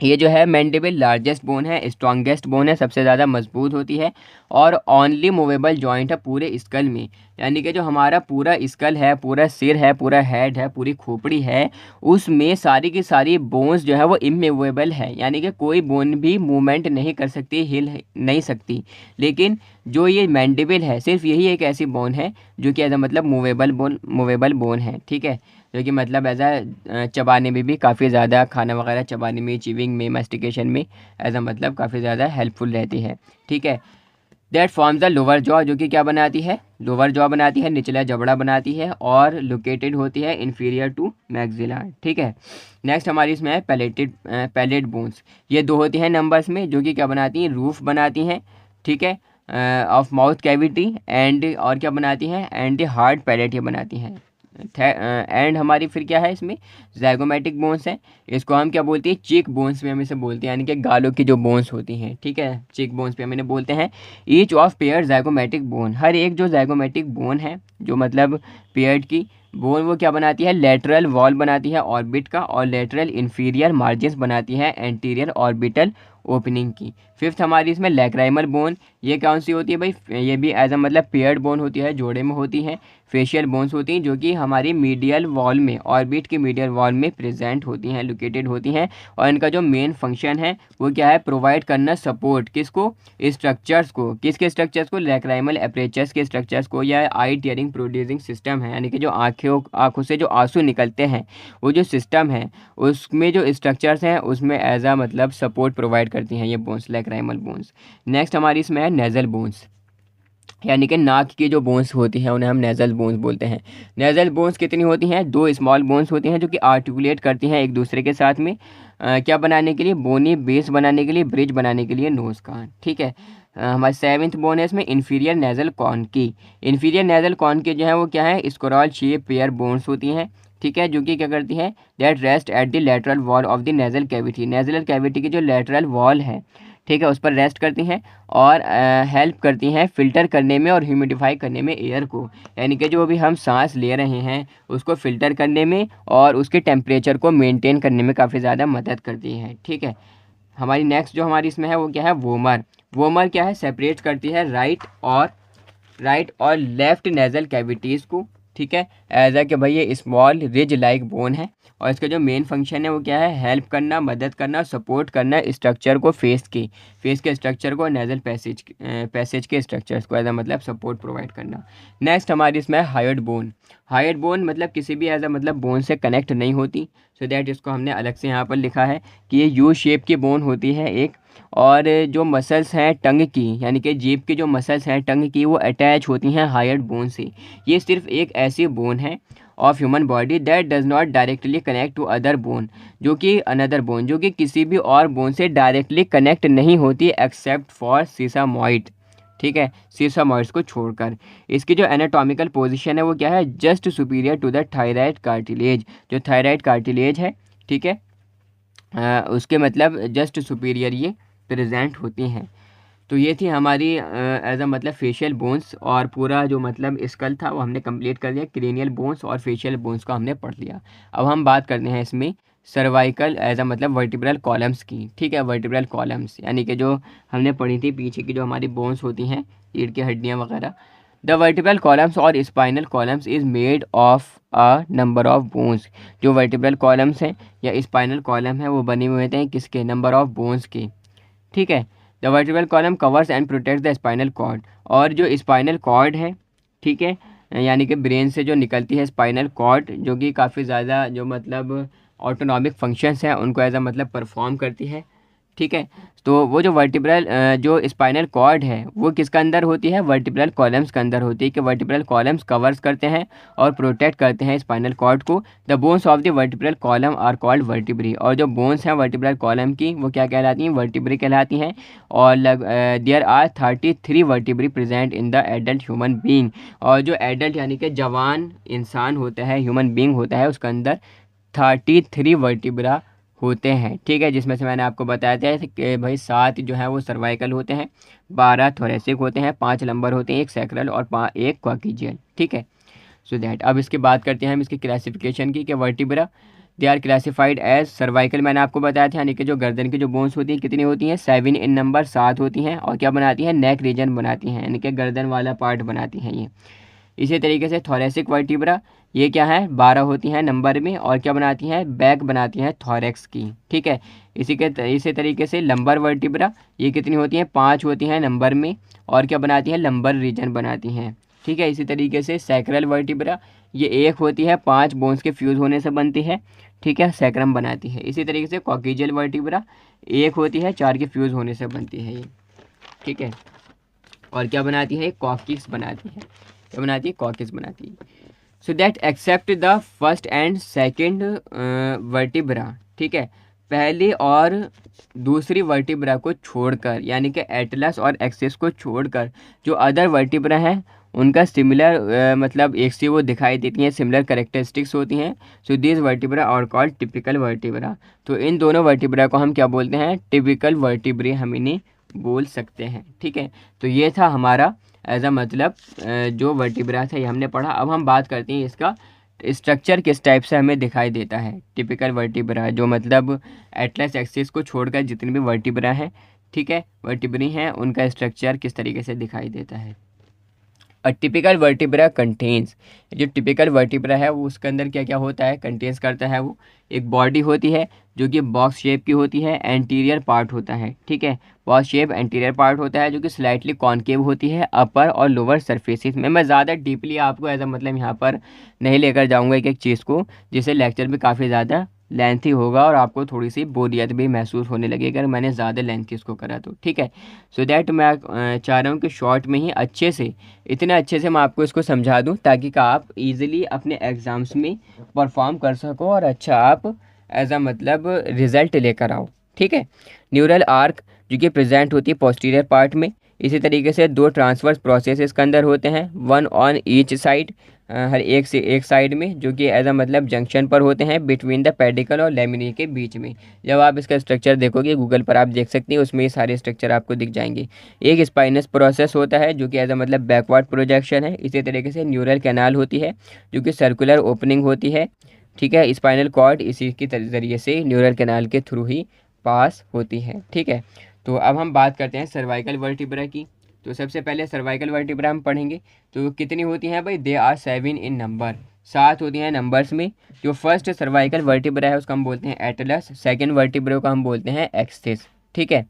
ये जो है मैंडिबल लार्जेस्ट बोन है, स्ट्रॉन्गेस्ट बोन है, सबसे ज़्यादा मजबूत होती है, और ओनली मूवेबल जॉइंट है पूरे स्कल में। यानी कि जो हमारा पूरा स्कल है, पूरा सिर है, पूरा हेड है, पूरी खोपड़ी है, उसमें सारी की सारी बोन्स जो है वो इमूवेबल है, यानी कि कोई बोन भी मूवमेंट नहीं कर सकती, हिल नहीं सकती। लेकिन जो ये मैंडिबल है, सिर्फ यही एक ऐसी बोन है जो कि ऐसा मतलब मूवेबल बोन है, ठीक है, जो कि मतलब ऐसा चबाने में भी काफ़ी ज़्यादा, खाना वगैरह चबाने में, चीविंग में, मास्टिकेशन में ऐसा मतलब काफ़ी ज़्यादा हेल्पफुल रहती है, ठीक है। That forms the lower jaw, जो कि क्या बनाती है? लोअर जॉ बनाती है, निचला जबड़ा बनाती है, और लोकेटेड होती है इंफीरियर टू मैक्सिला, ठीक है। नेक्स्ट हमारी इसमें है पैलेट बोन्स। ये दो होती हैं नंबर्स में, जो कि क्या बनाती हैं? रूफ बनाती हैं, ठीक है, ऑफ माउथ कैविटी, एंड और क्या बनाती हैं? एंड हार्ड पैलेट ये बनाती हैं। एंड हमारी फिर क्या है इसमें? ज़ाइगोमेटिक बोन्स है। इसको हम क्या बोलते हैं? चीक बोन्स में हम इसे बोलते हैं, यानी कि गालों की जो बोन्स होती हैं, ठीक है, चीक बोन्स पे हम इन्हें बोलते हैं। ईच ऑफ पेयर ज़ाइगोमेटिक बोन, हर एक जो ज़ाइगोमेटिक बोन है, जो मतलब पेयर्ड की बोन, वो क्या बनाती है? लेटरल वॉल बनाती है ऑर्बिट का, और लेटरल इंफीरियर मार्जिन्स बनाती है एंटीरियर ऑर्बिटल ओपनिंग की। फिफ्थ हमारी इसमें लैक्राइमल बोन। ये कौन सी होती है भाई? ये भी एज अ मतलब पेयर्ड बोन होती है, जोड़े में होती है। फेशियल बोन्स होती हैं जो कि हमारी मीडियल वॉल में, ऑर्बिट की मीडियल वॉल में प्रेजेंट होती हैं, लोकेटेड होती हैं, और इनका जो मेन फंक्शन है वो क्या है? प्रोवाइड करना सपोर्ट, किसको? स्ट्रक्चर्स को। किसके स्ट्रक्चर्स को? लैक्राइमल एपरेचर्स के स्ट्रक्चर्स को, या आई टीयरिंग प्रोड्यूसिंग सिस्टम है, यानी कि जो आँखों से जो आंसू निकलते हैं, वो जो सिस्टम है उसमें जो स्ट्रक्चर्स हैं उसमें एज अ मतलब सपोर्ट प्रोवाइड करती हैं ये बोन्स, लैक्राइमल बोन्स। नेक्स्ट हमारी इसमें है नेजल बोन्स, यानी कि नाक की जो बोन्स होती हैं उन्हें हम नेज़ल बोन्स बोलते हैं। नेज़ल बोन्स कितनी होती हैं? दो स्मॉल बोन्स होती हैं जो कि आर्टिकुलेट करती हैं एक दूसरे के साथ में, क्या बनाने के लिए? बोनी बेस बनाने के लिए, ब्रिज बनाने के लिए नोज़ का, ठीक है। हमारे सेवन्थ बोन है इसमें इन्फीरियर नेज़ल कॉन की। इन्फीरियर नेज़ल कॉन के जो है वो क्या है? स्क्रोल शेप पेयर बोन्स होती हैं, ठीक है, जो कि क्या करती हैं? That rest at the lateral wall of the nasal cavity. Nasal cavity की जो लेटरल वॉल है, ठीक है, उस पर रेस्ट करती हैं, और हेल्प करती हैं फ़िल्टर करने में और ह्यूमिडिफाई करने में एयर को, यानी कि जो भी हम सांस ले रहे हैं उसको फ़िल्टर करने में और उसके टेम्परेचर को मेंटेन करने में काफ़ी ज़्यादा मदद करती है, ठीक है। हमारी नेक्स्ट जो हमारी इसमें है वो क्या है? वोमर। वोमर क्या है? सेपरेट करती है राइट और लेफ्ट नेज़ल कैविटीज़ को, ठीक है, एज अ कि भाई ये स्मॉल रिज लाइक बोन है, और इसका जो मेन फंक्शन है वो क्या है? हेल्प करना, मदद करना, सपोर्ट करना स्ट्रक्चर को, फेस के स्ट्रक्चर को, नेज़ल पैसेज के स्ट्रक्चर्स को एज अ मतलब सपोर्ट प्रोवाइड करना। नेक्स्ट हमारी इसमें हायर्ड बोन। हायर्ड बोन मतलब किसी भी एज अ मतलब बोन से कनेक्ट नहीं होती, सो दैट इसको हमने अलग से यहाँ पर लिखा है कि ये यू शेप की बोन होती है एक, और जो मसल्स हैं टंग की, यानी कि जीभ की जो मसल्स हैं टंग की, वो अटैच होती हैं हायर्ड बोन से। ये सिर्फ एक ऐसी बोन है of human body that does not directly connect to other bone, जो कि अनदर बोन, जो कि किसी भी और बोन से डायरेक्टली कनेक्ट नहीं होती एक्सेप्ट फॉर सीसामॉइड, ठीक है, सीसामॉइड्स को छोड़कर। इसकी जो एनाटॉमिकल पोजीशन है वो क्या है? Just superior to the thyroid cartilage. जो थायराइड कार्टिलेज है, ठीक है, उसके मतलब जस्ट सुपीरियर ये प्रेजेंट होती हैं। तो ये थी हमारी एज अ मतलब फेशियल बोन्स, और पूरा जो मतलब स्कल था वो हमने कंप्लीट कर लिया। क्रेनियल बोन्स और फेशियल बोन्स को हमने पढ़ लिया। अब हम बात करते हैं इसमें सर्वाइकल एज अ मतलब वर्टिब्रल कॉलम्स की, ठीक है, वर्टिब्रल कॉलम्स यानी कि जो हमने पढ़ी थी पीछे की जो हमारी बोन्स होती हैं, रीढ़ की हड्डियाँ वगैरह। द वर्टिब्रल कॉलम्स और spinal columns is made of a number of bones. जो वर्टिब्रल कॉलम्स हैं या स्पाइनल कॉलम है वो बने हुए होते हैं किसके? नंबर ऑफ बोन्स के, ठीक है। The vertebral column covers and protect the spinal cord, और जो स्पाइनल कॉर्ड है, ठीक है, यानी कि ब्रेन से जो निकलती है स्पाइनल कॉर्ड, जो कि काफ़ी ज़्यादा जो मतलब ऑटोनॉमिक फंक्शंस हैं उनको एज अ मतलब परफॉर्म करती है। ठीक है, तो वो जो वर्टिब्रल जो स्पाइनल कॉर्ड है वो किसका अंदर होती है, वर्टिब्रल कॉलम्स के अंदर होती है, कि वर्टिब्रल कॉलम्स कवर्स करते हैं और प्रोटेक्ट करते हैं स्पाइनल कॉर्ड को। The bones of the vertebral column are called vertebrae, और जो बोन्स हैं वर्टिब्रल कॉलम की वो क्या कहलाती हैं, वर्टिब्री कहलाती हैं। और there are 33 vertebrae present in the adult human being, और जो एडल्ट यानी कि जवान इंसान होता है, ह्यूमन बीइंग होता है, उसके अंदर 33 वर्टिब्रा होते हैं। ठीक है, जिसमें से मैंने आपको बताया था कि भाई 7 जो है वो सर्वाइकल होते हैं, 12 थोरेसिक होते हैं, 5 लंबर होते हैं, 1 सैक्रल और 1 कॉक्सियल। ठीक है, सो दैट अब इसकी बात करते हैं हम इसकी क्लासिफिकेशन की, कि vertebra they are classified as cervical, मैंने आपको बताया था, यानी कि जो गर्दन की जो बोन्स होती हैं कितनी होती हैं, 7 इन नंबर, 7 होती हैं, और क्या बनाती हैं, नेक रीजन बनाती हैं, यानी कि गर्दन वाला पार्ट बनाती हैं ये। इसी तरीके से थोरेसिक वर्टिब्रा ये क्या है, 12 होती हैं नंबर में, और क्या बनाती हैं, बैक बनाती हैं थोरेक्स की। ठीक है, इसी तरीके से लंबर वर्टिब्रा ये कितनी होती हैं, 5 होती हैं नंबर में, और क्या बनाती हैं, लंबर रीजन बनाती हैं। ठीक है, इसी तरीके से सैक्रल वर्टिब्रा ये 1 होती है, 5 बोन्स के फ्यूज़ होने से बनती है। ठीक है, सैक्रम बनाती है। इसी तरीके से कॉक्सियल वर्टिब्रा 1 होती है, 4 के फ्यूज़ होने से बनती है ये। ठीक है, और क्या बनाती है, कॉक्सिस बनाती है, क्या बनाती है, कॉक्सिस बनाती है। So that except the first and second vertebra, ठीक है, पहली और दूसरी वर्टिब्रा को छोड़कर, यानी कि एटलस और एक्सिस को छोड़कर जो अदर वर्टिब्रा हैं उनका सिमिलर मतलब एक सी वो दिखाई देती हैं, सिमिलर करेक्टरिस्टिक्स होती हैं। सो दिस वर्टिब्रा और कॉल्ड टिपिकल वर्टिब्रा, तो इन दोनों वर्टिब्रा को हम क्या बोलते हैं, टिपिकल वर्टिब्रे हम इन्हें बोल सकते हैं। ठीक है, तो ये था हमारा एज अ मतलब जो वर्टिब्रा था ये हमने पढ़ा। अब हम बात करते हैं इसका स्ट्रक्चर किस टाइप से हमें दिखाई देता है। टिपिकल वर्टिब्रा जो मतलब एटलस एक्सिस को छोड़कर जितने भी वर्टिब्रा हैं, ठीक है, वर्टिब्री हैं, उनका स्ट्रक्चर किस तरीके से दिखाई देता है। अ टिपिकल वर्टिब्रा कंटेन्स, जो टिपिकल वर्टिब्रा है वो उसके अंदर क्या क्या होता है, कंटेन्स करता है, वो एक बॉडी होती है जो कि बॉक्स शेप की होती है, एंटीरियर पार्ट होता है। ठीक है, बॉक्स शेप एंटीरियर पार्ट होता है जो कि स्लाइटली कॉनकेव होती है अपर और लोअर सरफेसिस में। मैं ज़्यादा डीपली आपको ऐसा मतलब यहाँ पर नहीं लेकर जाऊँगा एक एक चीज़ को, जिससे लेक्चर भी काफ़ी ज़्यादा लेंथी होगा और आपको थोड़ी सी बोरियत भी महसूस होने लगेगी अगर मैंने ज़्यादा लेंथी इसको करा तो। ठीक है, सो दैट मैं चाह रहा हूँ कि शॉर्ट में ही अच्छे से, इतने अच्छे से मैं आपको इसको समझा दूँ ताकि का आप इजीली अपने एग्ज़ाम्स में परफॉर्म कर सको और अच्छा आप एज अ मतलब रिज़ल्ट लेकर आओ। ठीक है, न्यूरल आर्क जो कि प्रेजेंट होती है पोस्टीरियर पार्ट में। इसी तरीके से 2 ट्रांसवर्स प्रोसेस इसके अंदर होते हैं, 1 ऑन ईच साइड, हर एक से एक साइड में, जो कि एज अ मतलब जंक्शन पर होते हैं बिटवीन द पेडिकल और लेमिनी के बीच में। जब आप इसका स्ट्रक्चर देखोगे गूगल पर आप देख सकते हैं, उसमें ये सारे स्ट्रक्चर आपको दिख जाएंगे। एक स्पाइनस प्रोसेस होता है जो कि एज अ मतलब बैकवर्ड प्रोजेक्शन है। इसी तरीके से न्यूरल कैनाल होती है जो कि सर्कुलर ओपनिंग होती है। ठीक है, स्पाइनल कॉर्ड इसी के ज़रिए से न्यूरल कैनाल के थ्रू ही पास होती है। ठीक है, तो अब हम बात करते हैं सर्वाइकल वर्टिब्रा की। तो सबसे पहले सर्वाइकल वर्टिब्रा हम पढ़ेंगे, तो कितनी होती हैं भाई, दे आर 7 इन नंबर, 7 होती हैं नंबर्स में। जो फर्स्ट सर्वाइकल वर्टिब्रा है उसका हम बोलते हैं एटलस, सेकेंड वर्टिब्रा को हम बोलते हैं एक्सिस। ठीक है,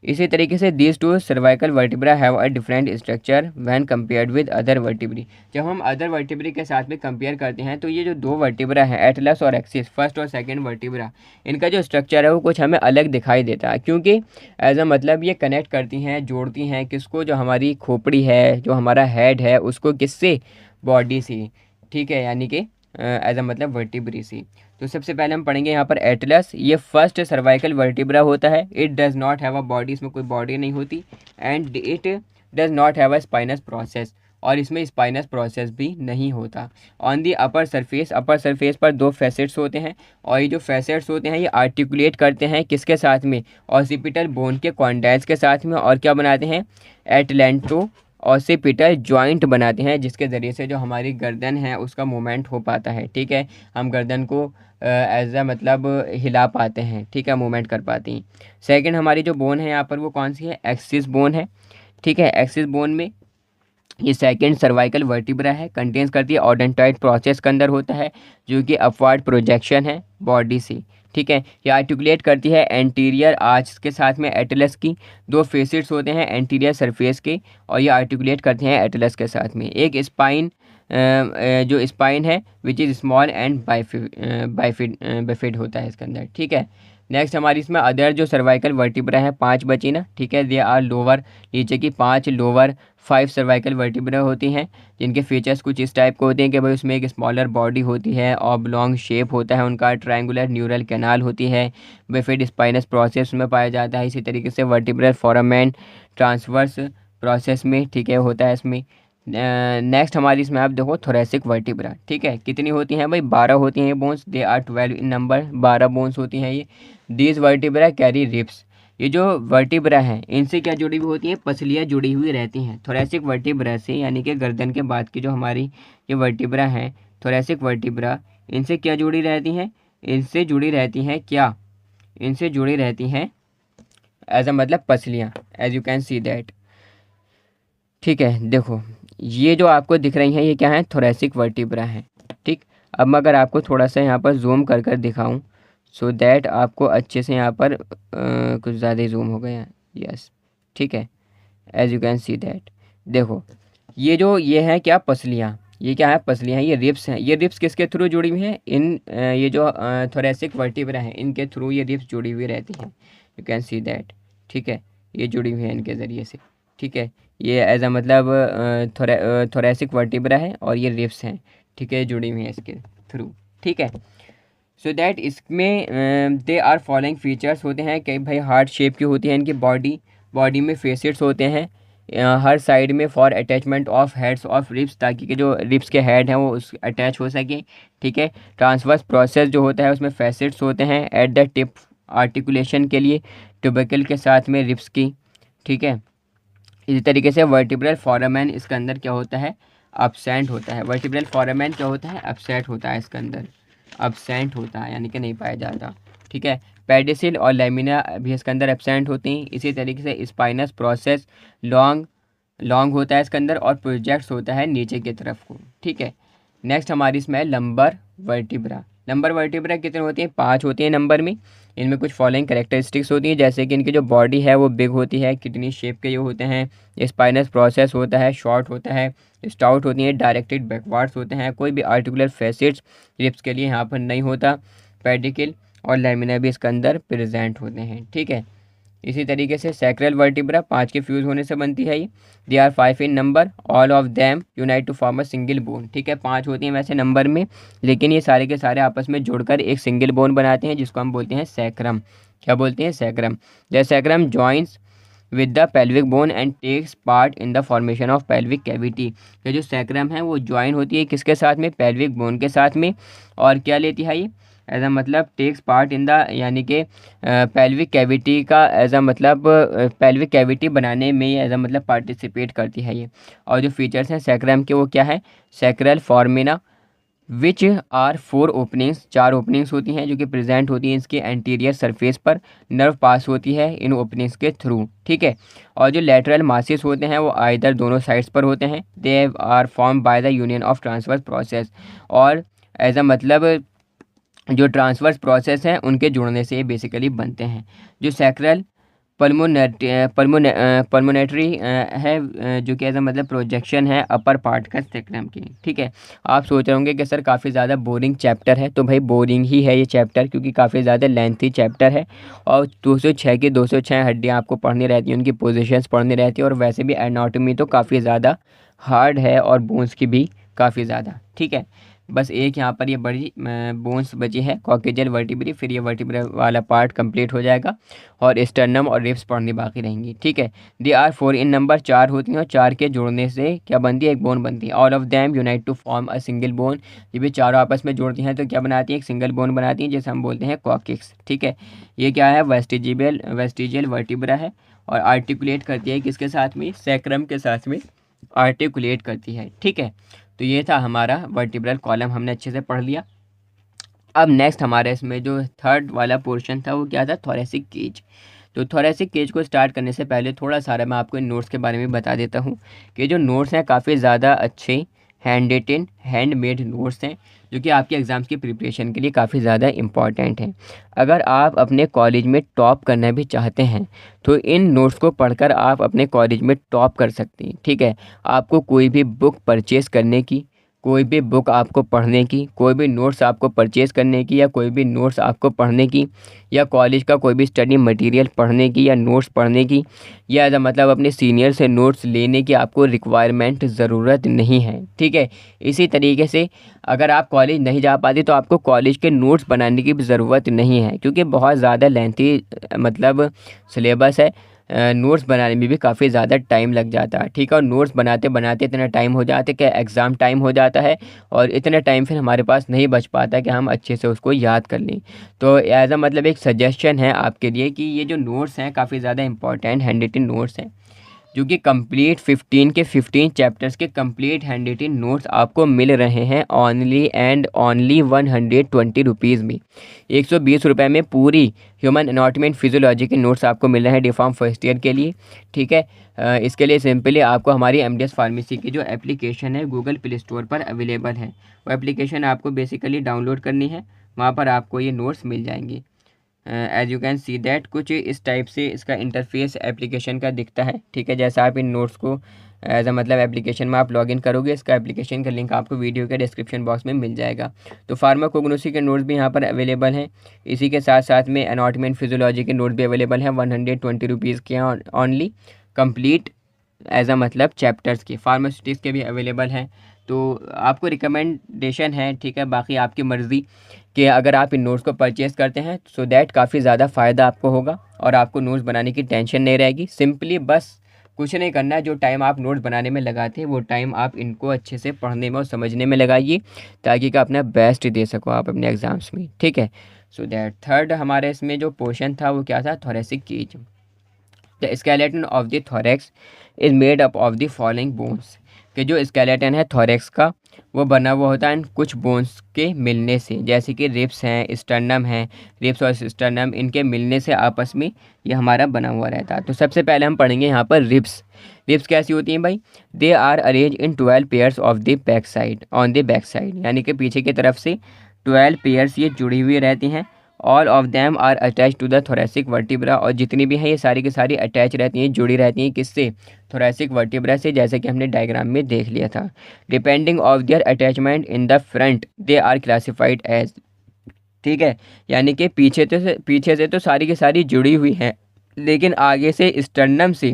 इसी तरीके से these two cervical vertebra have a different structure when compared with other vertebrae. जब हम अदर वर्टिब्री के साथ में कंपेयर करते हैं तो ये जो 2 वर्टिब्रा हैं एटलस और एक्सिस, फर्स्ट और सेकंड वर्टिब्रा, इनका जो स्ट्रक्चर है वो कुछ हमें अलग दिखाई देता है, क्योंकि एज अ मतलब ये कनेक्ट करती हैं, जोड़ती हैं किसको, जो हमारी खोपड़ी है, जो हमारा हेड है, उसको किससे, बॉडी से। ठीक है, यानी कि एज अ मतलब वर्टिब्री से। तो सबसे पहले हम पढ़ेंगे यहाँ पर एटलस, ये फर्स्ट सर्वाइकल वर्टिब्रा होता है। It does not have a body, इसमें कोई बॉडी नहीं होती, and it does not have a spinous process, और इसमें स्पाइनस प्रोसेस भी नहीं होता। On the upper surface, upper surface पर 2 फैसेट्स होते हैं, और ये जो फैसेट्स होते हैं ये आर्टिकुलेट करते हैं किसके साथ में, ऑसिपिटल बोन के कॉन्डाइल्स के साथ में, और क्या बनाते हैं, एटलेंटो ऑसिपिटल जॉइंट बनाते हैं, जिसके ज़रिए से जो हमारी गर्दन है उसका मूवमेंट हो पाता है। ठीक है, हम गर्दन को एज अ मतलब हिला पाते हैं। ठीक है, मूवमेंट कर पाते हैं। सेकंड हमारी जो बोन है यहाँ पर वो कौन सी है, एक्सिस बोन है। ठीक है, एक्सिस बोन में ये सेकंड सर्वाइकल वर्टिब्रा है, कंटेन्स करती है ऑडेंटॉइड प्रोसेस के अंदर होता है जो कि अपवर्ड प्रोजेक्शन है बॉडी से। ठीक है, ये आर्टिकुलेट करती है एंटीरियर आर्च के साथ में एटलस की, 2 फेसेट्स होते हैं एंटीरियर सरफेस के, और ये आर्टिकुलेट करते हैं एटलस के साथ में। एक स्पाइन जो स्पाइन है which is small and bifid होता है इसके अंदर, ठीक है। नेक्स्ट हमारी इसमें अदर जो सर्वाइकल वर्टिब्रा है 5 बची ना, ठीक है। दे आर लोअर, नीचे की 5 लोअर 5 सर्वाइकल वर्टिब्रा होती हैं, जिनके फीचर्स कुछ इस टाइप के होते हैं कि भाई उसमें एक स्मॉलर बॉडी होती है, ऑब्लॉन्ग शेप होता है उनका, ट्रायंगुलर न्यूरल कैनाल होती है, बिफिड स्पाइनस प्रोसेस में पाया जाता है। इसी तरीके से वर्टिब्रल फोरामेन ट्रांसवर्स प्रोसेस में, ठीक है, होता है इसमें। नेक्स्ट हमारी इसमें आप देखो थोरेसिक वर्टिब्रा, ठीक है। कितनी होती हैं भाई? 12 होती हैं ये bones, they are 12 in number, 12 bones होती हैं ये। दीज वर्टिब्रा कैरी रिब्स, ये जो वर्टिब्रा हैं इनसे क्या जुड़ी हुई होती हैं? पसलियाँ जुड़ी हुई रहती हैं थोरेसिक वर्टिब्रा से, यानी कि गर्दन के बाद की जो हमारी ये वर्टिब्रा हैं थोरेसिक वर्टिब्रा, इनसे क्या जुड़ी रहती हैं? इनसे जुड़ी रहती हैं क्या? इनसे जुड़ी रहती हैं एज अ मतलब पसलियाँ, as you can see that, ठीक है। देखो ये जो आपको दिख रही हैं ये क्या है? थोरेसिक वर्टिब्रा है, ठीक। अब मैं अगर आपको थोड़ा सा यहाँ पर जूम कर कर दिखाऊं सो दैट आपको अच्छे से यहाँ पर कुछ ज़्यादा ही जूम हो गया, यस, ठीक है, as you can see that. देखो ये है क्या? पसलियाँ, ये क्या है? पसलियाँ, ये रिब्स हैं। ये रिब्स किसके थ्रू जुड़ी हुई हैं? ये जो थोरेसिक वर्टिब्रा हैं इनके थ्रू ये रिब्स जुड़ी हुई रहती हैं, यू कैन सी दैट, ठीक है। ये जुड़ी हुई हैं इनके ज़रिए से, ठीक है। ये एज अ मतलब थोरेसिक वर्टिब्रा है और ये रिब्स हैं, ठीक है, जुड़ी हुई हैं इसके थ्रू, ठीक है। सो दैट इसमें दे आर फॉलोइंग फीचर्स होते हैं कि भाई हार्ट शेप की होती है इनकी बॉडी में फेसेट्स होते हैं हर साइड में for attachment of heads of ribs, ताकि कि जो रिब्स के हेड हैं वो उस अटैच हो सके, ठीक है। ट्रांसवर्स प्रोसेस जो होता है उसमें फैसेट्स होते हैं एट द टिप आर्टिकुलेशन के लिए, ट्यूबिकल के साथ में रिब्स की, ठीक है। इसी तरीके से वर्टिब्रल फोरामेन इसके अंदर क्या होता है? एब्सेंट होता है। वर्टिब्रल फोरामेन क्या होता है? एब्सेंट होता है इसके अंदर, एब्सेंट होता है यानी कि नहीं पाया जाता, ठीक है। पेडिसिल और लेमिना भी इसके अंदर एब्सेंट होती हैं। इसी तरीके से स्पाइनस प्रोसेस लॉन्ग होता है इसके अंदर और प्रोजेक्ट्स होता है नीचे की तरफ को, ठीक है। नेक्स्ट हमारी इसमें है लंबर वर्टिब्रा। लंबर वर्टिब्रा कितने होती हैं? 5 होती हैं नंबर में। इनमें कुछ फॉलोइंग करेक्टरिस्टिक्स होती हैं, जैसे कि इनकी जो बॉडी है वो बिग होती है, किडनी शेप के ये होते हैं, स्पाइनस प्रोसेस होता है, शॉर्ट होता है, स्टाउट होती हैं, डायरेक्टेड बैकवर्ड्स होते हैं, कोई भी आर्टिकुलर फैसेट्स रिब्स के लिए यहाँ पर नहीं होता, पेडिकल और लेमिना भी इसके अंदर प्रेजेंट होते हैं, ठीक है। इसी तरीके से सैक्रल वर्टिब्रा 5 के फ्यूज़ होने से बनती है ये। They are 5 in number, all of them unite to form a single bone, ठीक है। 5 होती हैं वैसे नंबर में, लेकिन ये सारे के सारे आपस में जुड़कर एक सिंगल बोन बनाते हैं जिसको हम बोलते हैं सैक्रम। क्या बोलते हैं? Sacrum. The sacrum joins with the pelvic bone and takes part in the formation of pelvic cavity. ये जो सैक्रम है वो ज्वाइन होती है किसके साथ में? पेल्विक बोन के साथ में। और क्या लेती है ये? एज अ मतलब टेक्स पार्ट इन द, यानी कि पेल्विक कैविटी का एज अ मतलब पेल्विक कैविटी बनाने में एज अ मतलब पार्टिसिपेट करती है ये। और जो फीचर्स हैं सैक्रम के वो क्या है? Sacral foramina which are 4 openings, 4 openings होती हैं जो कि प्रेजेंट होती हैं इसके एंटीरियर सरफेस पर, नर्व पास होती है इन ओपनिंग्स के थ्रू, ठीक है। और जो लेटरल मासिस होते हैं वो आइदर दोनों साइड्स पर होते हैं, they are form by the union of transverse process, और एज अ मतलब जो ट्रांसवर्स प्रोसेस हैं उनके जुड़ने से ये बेसिकली बनते हैं। जो सैक्रल पल्मोनेटरी है जो कि एज मतलब प्रोजेक्शन है अपर पार्ट का सैक्रम की, ठीक है। आप सोच रहे होंगे कि सर काफ़ी ज़्यादा बोरिंग चैप्टर है, तो भाई बोरिंग ही है ये चैप्टर, क्योंकि काफ़ी ज़्यादा लेंथी चैप्टर है और 206 की 206 हड्डियाँ आपको पढ़नी रहती हैं, उनकी पोजीशंस पढ़नी रहती है, और वैसे भी एनाटॉमी तो काफ़ी ज़्यादा हार्ड है और बोन्स की भी काफ़ी ज़्यादा, ठीक है। बस एक यहाँ पर ये बड़ी बोन्स बची है कॉकेजल वर्टिब्री, फिर ये वर्टिब्रा वाला पार्ट कंप्लीट हो जाएगा और स्टर्नम और रिब्स पढ़नी बाकी रहेंगी, ठीक है। दे आर 4 इन नंबर, 4 होती हैं और 4 के जोड़ने से क्या बनती है? एक बोन बनती है। All of them unite to form a single bone, ये भी चारों आपस में जोड़ती हैं तो क्या बनाती है? एक सिंगल बोन बनाती हैं जिसे हम बोलते हैं कॉकिक्स, ठीक है। ये क्या है? वेस्टिजियल वर्टिब्रा है और आर्टिकुलेट करती है किसके साथ में? सैक्रम के साथ में आर्टिकुलेट करती है, ठीक है। तो ये था हमारा वर्टिब्रल कॉलम, हमने अच्छे से पढ़ लिया। अब नेक्स्ट हमारे इसमें जो थर्ड वाला पोर्शन था वो क्या था? Thoracic cage. तो थोरेसिक केज को स्टार्ट करने से पहले थोड़ा सारा मैं आपको इन नोट्स के बारे में बता देता हूँ कि जो नोट्स हैं काफ़ी ज़्यादा अच्छे हैंडमेड नोट्स हैं जो कि आपके एग्ज़ाम्स की प्रिपरेशन के लिए काफ़ी ज़्यादा इम्पॉर्टेंट हैं। अगर आप अपने कॉलेज में टॉप करना भी चाहते हैं तो इन नोट्स को पढ़कर आप अपने कॉलेज में टॉप कर सकते हैं, ठीक है। आपको कोई भी बुक परचेज़ करने की कोई भी बुक आपको पढ़ने की, कोई भी नोट्स आपको परचेज़ करने की, या कोई भी नोट्स आपको पढ़ने की, या कॉलेज का कोई भी स्टडी मटेरियल पढ़ने की या नोट्स पढ़ने की, या मतलब अपने सीनियर से नोट्स लेने की आपको रिक्वायरमेंट ज़रूरत नहीं है। ठीक है, इसी तरीके से अगर आप कॉलेज नहीं जा पाते तो आपको कॉलेज के नोट्स बनाने की भी ज़रूरत नहीं है, क्योंकि बहुत ज़्यादा लेंथी मतलब सिलेबस है। नोट्स बनाने में भी काफ़ी ज़्यादा टाइम लग जाता है। ठीक है, और नोट्स बनाते बनाते इतना टाइम हो जाता है कि एग्ज़ाम टाइम हो जाता है, और इतना टाइम फिर हमारे पास नहीं बच पाता कि हम अच्छे से उसको याद कर लें। तो एज अ मतलब एक सजेशन है आपके लिए कि ये जो नोट्स हैं काफ़ी ज़्यादा इंपॉर्टेंट हैंड रिटन नोट्स हैं, जो कि कंप्लीट 15 चैप्टर्स के कंप्लीट हैंड रिटन नोट्स आपको मिल रहे हैं ओनली एंड ओनली 120 रुपीज़ में। 120 रुपये में पूरी ह्यूमन एनाटॉमी एंड फिजियोलॉजी के नोट्स आपको मिल रहे हैं डी.फार्म फर्स्ट ईयर के लिए। ठीक है, इसके लिए सिंपली आपको हमारी एमडीएस फार्मेसी की जो एप्लीकेशन है गूगल प्ले स्टोर पर अवेलेबल है, वो एप्लीकेशन आपको बेसिकली डाउनलोड करनी है, वहाँ पर आपको ये नोट्स मिल जाएंगे। As you can see that कुछ इस टाइप से इसका इंटरफेस एप्लीकेशन का दिखता है। ठीक है, जैसा आप इन नोट्स को एज अ मतलब एप्लीकेशन में आप लॉगिन करोगे, इसका एप्लीकेशन का लिंक आपको वीडियो के डिस्क्रिप्शन बॉक्स में मिल जाएगा। तो फार्माकोग्नोसी के नोट्स भी यहाँ पर अवेलेबल हैं। इसी के साथ साथ में एनाटॉमी एंड फिजियोलॉजी के नोट्स भी अवेलेबल हैं 120 रुपीज़ के ऑनली, कंप्लीट एज अ मतलब चैप्टर्स के। फार्मास्यूटिक्स के भी अवेलेबल हैं। तो आपको रिकमेंडेशन है, ठीक है, बाकी आपकी मर्ज़ी, कि अगर आप इन नोट्स को परचेज़ करते हैं सो दैट काफ़ी ज़्यादा फ़ायदा आपको होगा और आपको नोट्स बनाने की टेंशन नहीं रहेगी। सिंपली बस कुछ नहीं करना है, जो टाइम आप नोट्स बनाने में लगाते हैं वो टाइम आप इनको अच्छे से पढ़ने में और समझने में लगाइए, ताकि कि अपना बेस्ट दे सको आप अपने एग्ज़ाम्स में। ठीक है, सो दैट थर्ड हमारे इसमें जो पोर्शन था वो क्या था, thoracic cage. The skeleton of the thorax is made up of the following bones, कि जो स्केलेटन है थोरेक्स का वो बना हुआ होता है कुछ बोन्स के मिलने से, जैसे कि रिब्स हैं, स्टर्नम हैं, रिब्स और स्टर्नम इनके मिलने से आपस में ये हमारा बना हुआ रहता है। तो सबसे पहले हम पढ़ेंगे यहाँ पर रिब्स। रिब्स कैसी होती हैं भाई, they are arrange in 12 pairs of the back side, on the back side, यानी कि पीछे की तरफ से 12 पेयर्स ये जुड़ी हुई रहती हैं। All of them are attach to the thoracic vertebra, और जितनी भी हैं ये सारी की सारी अटैच रहती हैं, जुड़ी रहती हैं किससे, थोरेसिक वर्टिब्रा से, जैसे कि हमने डायग्राम में देख लिया था। Depending of their attachment in the front they are classified as, ठीक है, यानी कि पीछे से तो सारी की सारी जुड़ी हुई हैं, लेकिन आगे से स्टर्नम से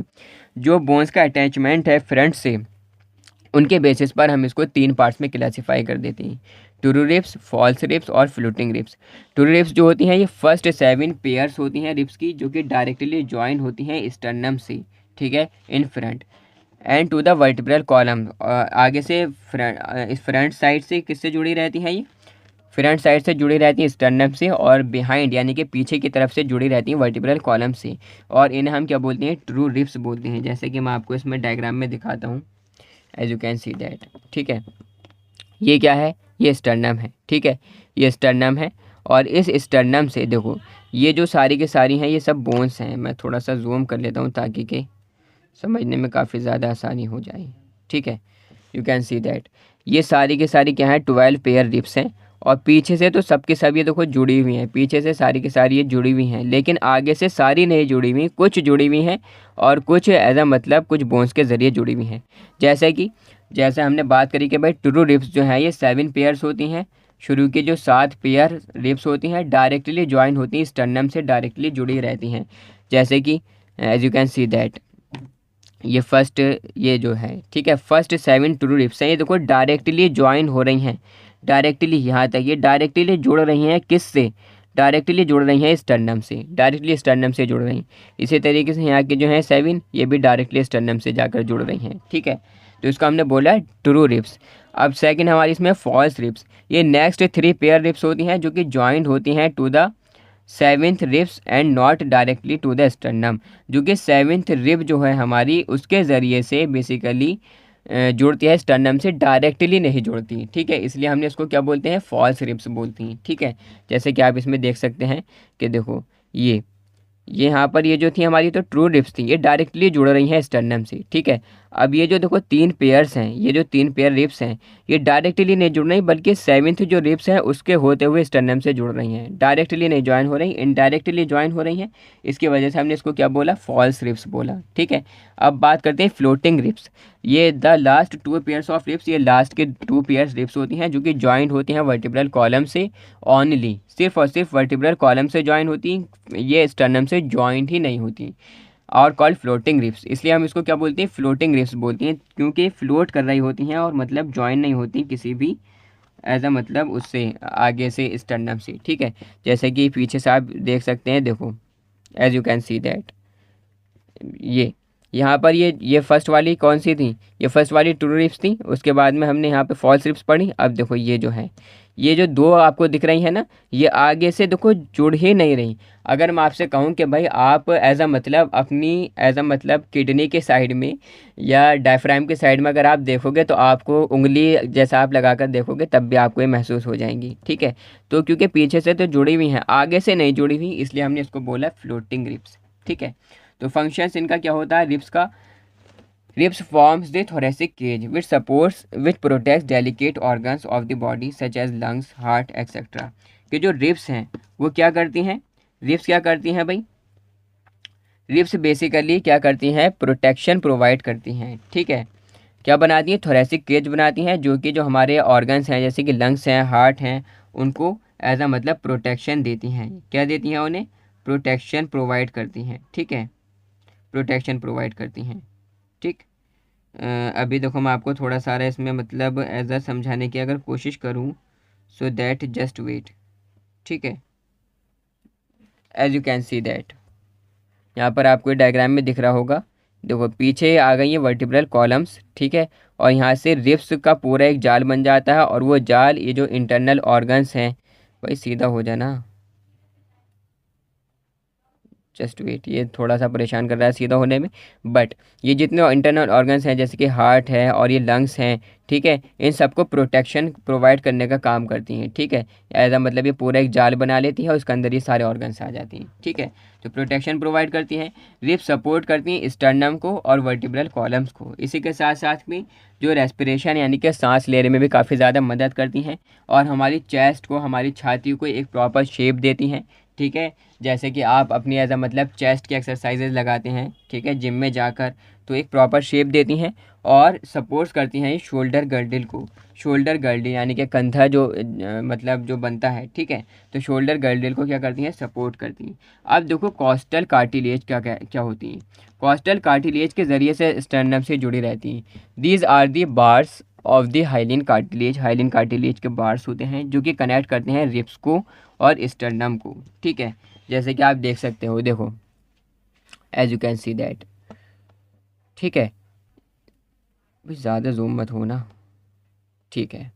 जो बोन्स का अटैचमेंट है फ्रंट से, उनके बेसिस पर हम इसको 3 पार्ट्स में क्लासीफाई कर देते हैं, ट्रू रिब्स, फॉल्स रिब्स और फ्लोटिंग रिब्स। ट्रू रिब्स जो होती हैं ये फर्स्ट 7 पेयर्स होती हैं रिब्स की, जो कि डायरेक्टली ज्वाइन होती हैं स्टर्नम से, ठीक है, in front and to the vertebral column, आगे से फ्रंट साइड से किससे जुड़ी रहती हैं, ये फ्रंट साइड से जुड़ी रहती हैं स्टर्नम से, और बिहाइंड यानी कि पीछे की तरफ से जुड़ी रहती हैं वर्टिब्रल कॉलम से, और इन्हें हम क्या बोलते हैं, ट्रू रिब्स बोलते हैं, जैसे कि मैं आपको इसमें डायग्राम में दिखाता हूँ, as you can see that. ठीक है, ये क्या है, ये स्टर्नम है, ठीक है, ये स्टर्नम है, और इस स्टर्नम से देखो ये जो सारी की सारी हैं ये सब बोन्स हैं। मैं थोड़ा सा जूम कर लेता हूँ ताकि कि समझने में काफ़ी ज़्यादा आसानी हो जाए। ठीक है, यू कैन सी दैट ये सारी की सारी क्या है, 12 पेयर रिब्स हैं, और पीछे से तो सबके सब ये देखो जुड़ी हुई हैं, पीछे से सारी की सारी ये जुड़ी हुई हैं, लेकिन आगे से सारी नहीं जुड़ी हुई, कुछ जुड़ी हुई हैं और कुछ एज अ मतलब कुछ बोन्स के ज़रिए जुड़ी हुई हैं। जैसे हमने बात करी कि भाई ट्रू रिब्स जो हैं ये 7 पेयर्स होती हैं, शुरू के जो 7 पेयर रिब्स होती हैं डायरेक्टली ज्वाइन होती हैं स्टर्नम से, डायरेक्टली जुड़ी रहती हैं, जैसे कि as you can see that ये फर्स्ट ये जो है, ठीक है, फर्स्ट 7 ट्रू रिब्स हैं, ये देखो डायरेक्टली ज्वाइन हो रही हैं, डायरेक्टली यहाँ तक ये डायरेक्टली जुड़ रही हैं, किस से, डायरेक्टली जुड़ रही हैं स्टर्नम से, डायरेक्टली स्टर्नम से जुड़ रही हैं। इसी तरीके से यहाँ के जो हैं 7 ये भी डायरेक्टली स्टर्नम से जाकर जुड़ रही हैं। ठीक है, तो इसको हमने बोला ट्रू रिब्स। अब सेकंड हमारी इसमें फॉल्स रिब्स, ये नेक्स्ट 3 पेयर रिब्स होती हैं जो कि ज्वाइंट होती हैं to the 7th ribs and not directly to the sternum, जो कि 7th रिब जो है हमारी उसके ज़रिए से बेसिकली जुड़ती है स्टर्नम से, डायरेक्टली नहीं जुड़ती। ठीक है, इसलिए हमने इसको क्या बोलते हैं, फॉल्स रिब्स बोलती हैं। ठीक है, जैसे कि आप इसमें देख सकते हैं कि देखो ये यहाँ पर ये जो थी हमारी तो ट्रू रिब्स थी, ये डायरेक्टली जुड़ रही हैं स्टर्नम से। ठीक है, अब ये जो देखो 3 पेयर्स हैं, ये जो 3 पेयर रिब्स हैं, ये डायरेक्टली नहीं जुड़ रही बल्कि 7th जो रिब्स हैं उसके होते हुए स्टर्नम से जुड़ रही हैं। डायरेक्टली नहीं ज्वाइन हो रही, इनडायरेक्टली ज्वाइन हो रही हैं। इसकी वजह से हमने इसको क्या बोला, फॉल्स रिब्स बोला। ठीक है, अब बात करते हैं फ्लोटिंग रिब्स। ये the last 2 pairs of ribs, ये लास्ट के 2 पेयर्स रिब्स होती हैं जो कि ज्वाइंट होती हैं वर्टिब्रल कॉलम से ऑनली, सिर्फ और सिर्फ वर्टिब्रल कॉलम से ज्वाइन होती हैं, ये स्टर्नम से ज्वाइंट ही नहीं होती, और कॉल्ड फ्लोटिंग रिब्स। इसलिए हम इसको क्या बोलते हैं, फ्लोटिंग रिब्स बोलते हैं, क्योंकि फ्लोट कर रही होती हैं और मतलब ज्वाइन नहीं होती किसी भी एज अ मतलब उससे आगे से स्टर्नम से। ठीक है, जैसे कि पीछे से आप देख सकते हैं, देखो as you can see that, ये यहाँ पर ये फर्स्ट वाली कौन सी थी, ये फर्स्ट वाली ट्रू रिब्स थी, उसके बाद में हमने यहाँ पे फॉल्स रिब्स पढ़ी। अब देखो ये जो है, ये जो 2 आपको दिख रही है ना, ये आगे से देखो जुड़ ही नहीं रही। अगर मैं आपसे कहूँ कि भाई आप एज अ मतलब अपनी एज अ मतलब किडनी के साइड में या डायफ्राम के साइड में अगर आप देखोगे तो आपको उंगली जैसा आप लगा कर देखोगे तब भी आपको ये महसूस हो जाएंगी। ठीक है, तो क्योंकि पीछे से तो जुड़ी हुई हैं, आगे से नहीं जुड़ी हुई, इसलिए हमने इसको बोला फ्लोटिंग रिब्स। ठीक है, तो फंक्शंस इनका क्या होता है रिब्स का, ribs forms the thoracic cage which supports which protects delicate organs of the body such as lungs, heart, etc. कि जो रिब्स हैं वो क्या करती हैं, रिब्स क्या करती हैं भाई, रिब्स बेसिकली क्या करती हैं, प्रोटेक्शन प्रोवाइड करती हैं। ठीक है, क्या बनाती हैं, थोरेसिक केज बनाती हैं, जो कि जो हमारे ऑर्गन्स हैं जैसे कि लंग्स हैं, हार्ट हैं, उनको एज अ मतलब प्रोटेक्शन देती हैं। क्या देती हैं उन्हें, प्रोटेक्शन प्रोवाइड करती हैं। ठीक है, प्रोटेक्शन प्रोवाइड करती हैं। ठीक, अभी देखो मैं आपको थोड़ा सारा इसमें मतलब एज अ समझाने की अगर कोशिश करूँ, सो दैट जस्ट वेट। ठीक है, as you can see that, यहाँ पर आपको डायग्राम में दिख रहा होगा, देखो पीछे आ गई है वर्टिब्रल कॉलम्स। ठीक है, और यहाँ से रिब्स का पूरा एक जाल बन जाता है, और वो जाल ये जो इंटरनल ऑर्गन्स हैं, भाई सीधा हो जाना, जस्ट वेट, ये थोड़ा सा परेशान कर रहा है सीधा होने में, बट ये जितने इंटरनल ऑर्गन्स हैं जैसे कि हार्ट है और ये लंग्स हैं, ठीक है, इन सबको प्रोटेक्शन प्रोवाइड करने का काम करती हैं। ठीक है, ऐसा मतलब ये पूरा एक जाल बना लेती है और उसके अंदर ये सारे ऑर्गन्स आ जाती हैं। ठीक है, तो प्रोटेक्शन प्रोवाइड करती हैं, रिब्स सपोर्ट करती हैं स्टर्नम को और वर्टिब्रल कॉलम्स को। इसी के साथ साथ में जो रेस्पिरेशन यानी कि सांस लेने में भी काफ़ी ज़्यादा मदद करती हैं, और हमारी चेस्ट को, हमारी छाती को एक प्रॉपर शेप देती हैं। ठीक है, जैसे कि आप अपनी एज अ मतलब चेस्ट की एक्सरसाइजेज लगाते हैं, ठीक है, जिम में जाकर, तो एक प्रॉपर शेप देती हैं और सपोर्ट्स करती हैं शोल्डर गर्डल को। शोल्डर गर्डल यानी कि कंधा जो मतलब जो बनता है, ठीक है, तो शोल्डर गर्डल को क्या करती हैं, सपोर्ट करती हैं। अब देखो कॉस्टल कार्टिलेज क्या क्या क्या होती हैं, कॉस्टल कार्टिलेज के ज़रिए से स्टर्नम से जुड़ी रहती हैं। These are the bars of the hyaline cartilage, hyaline cartilage के बार्स होते हैं जो कि कनेक्ट करते हैं रिब्स को और स्टर्नम को। ठीक है, जैसे कि आप देख सकते हो, देखो as you can see that. ठीक है, भी ज़्यादा जूम मत होना। ठीक है,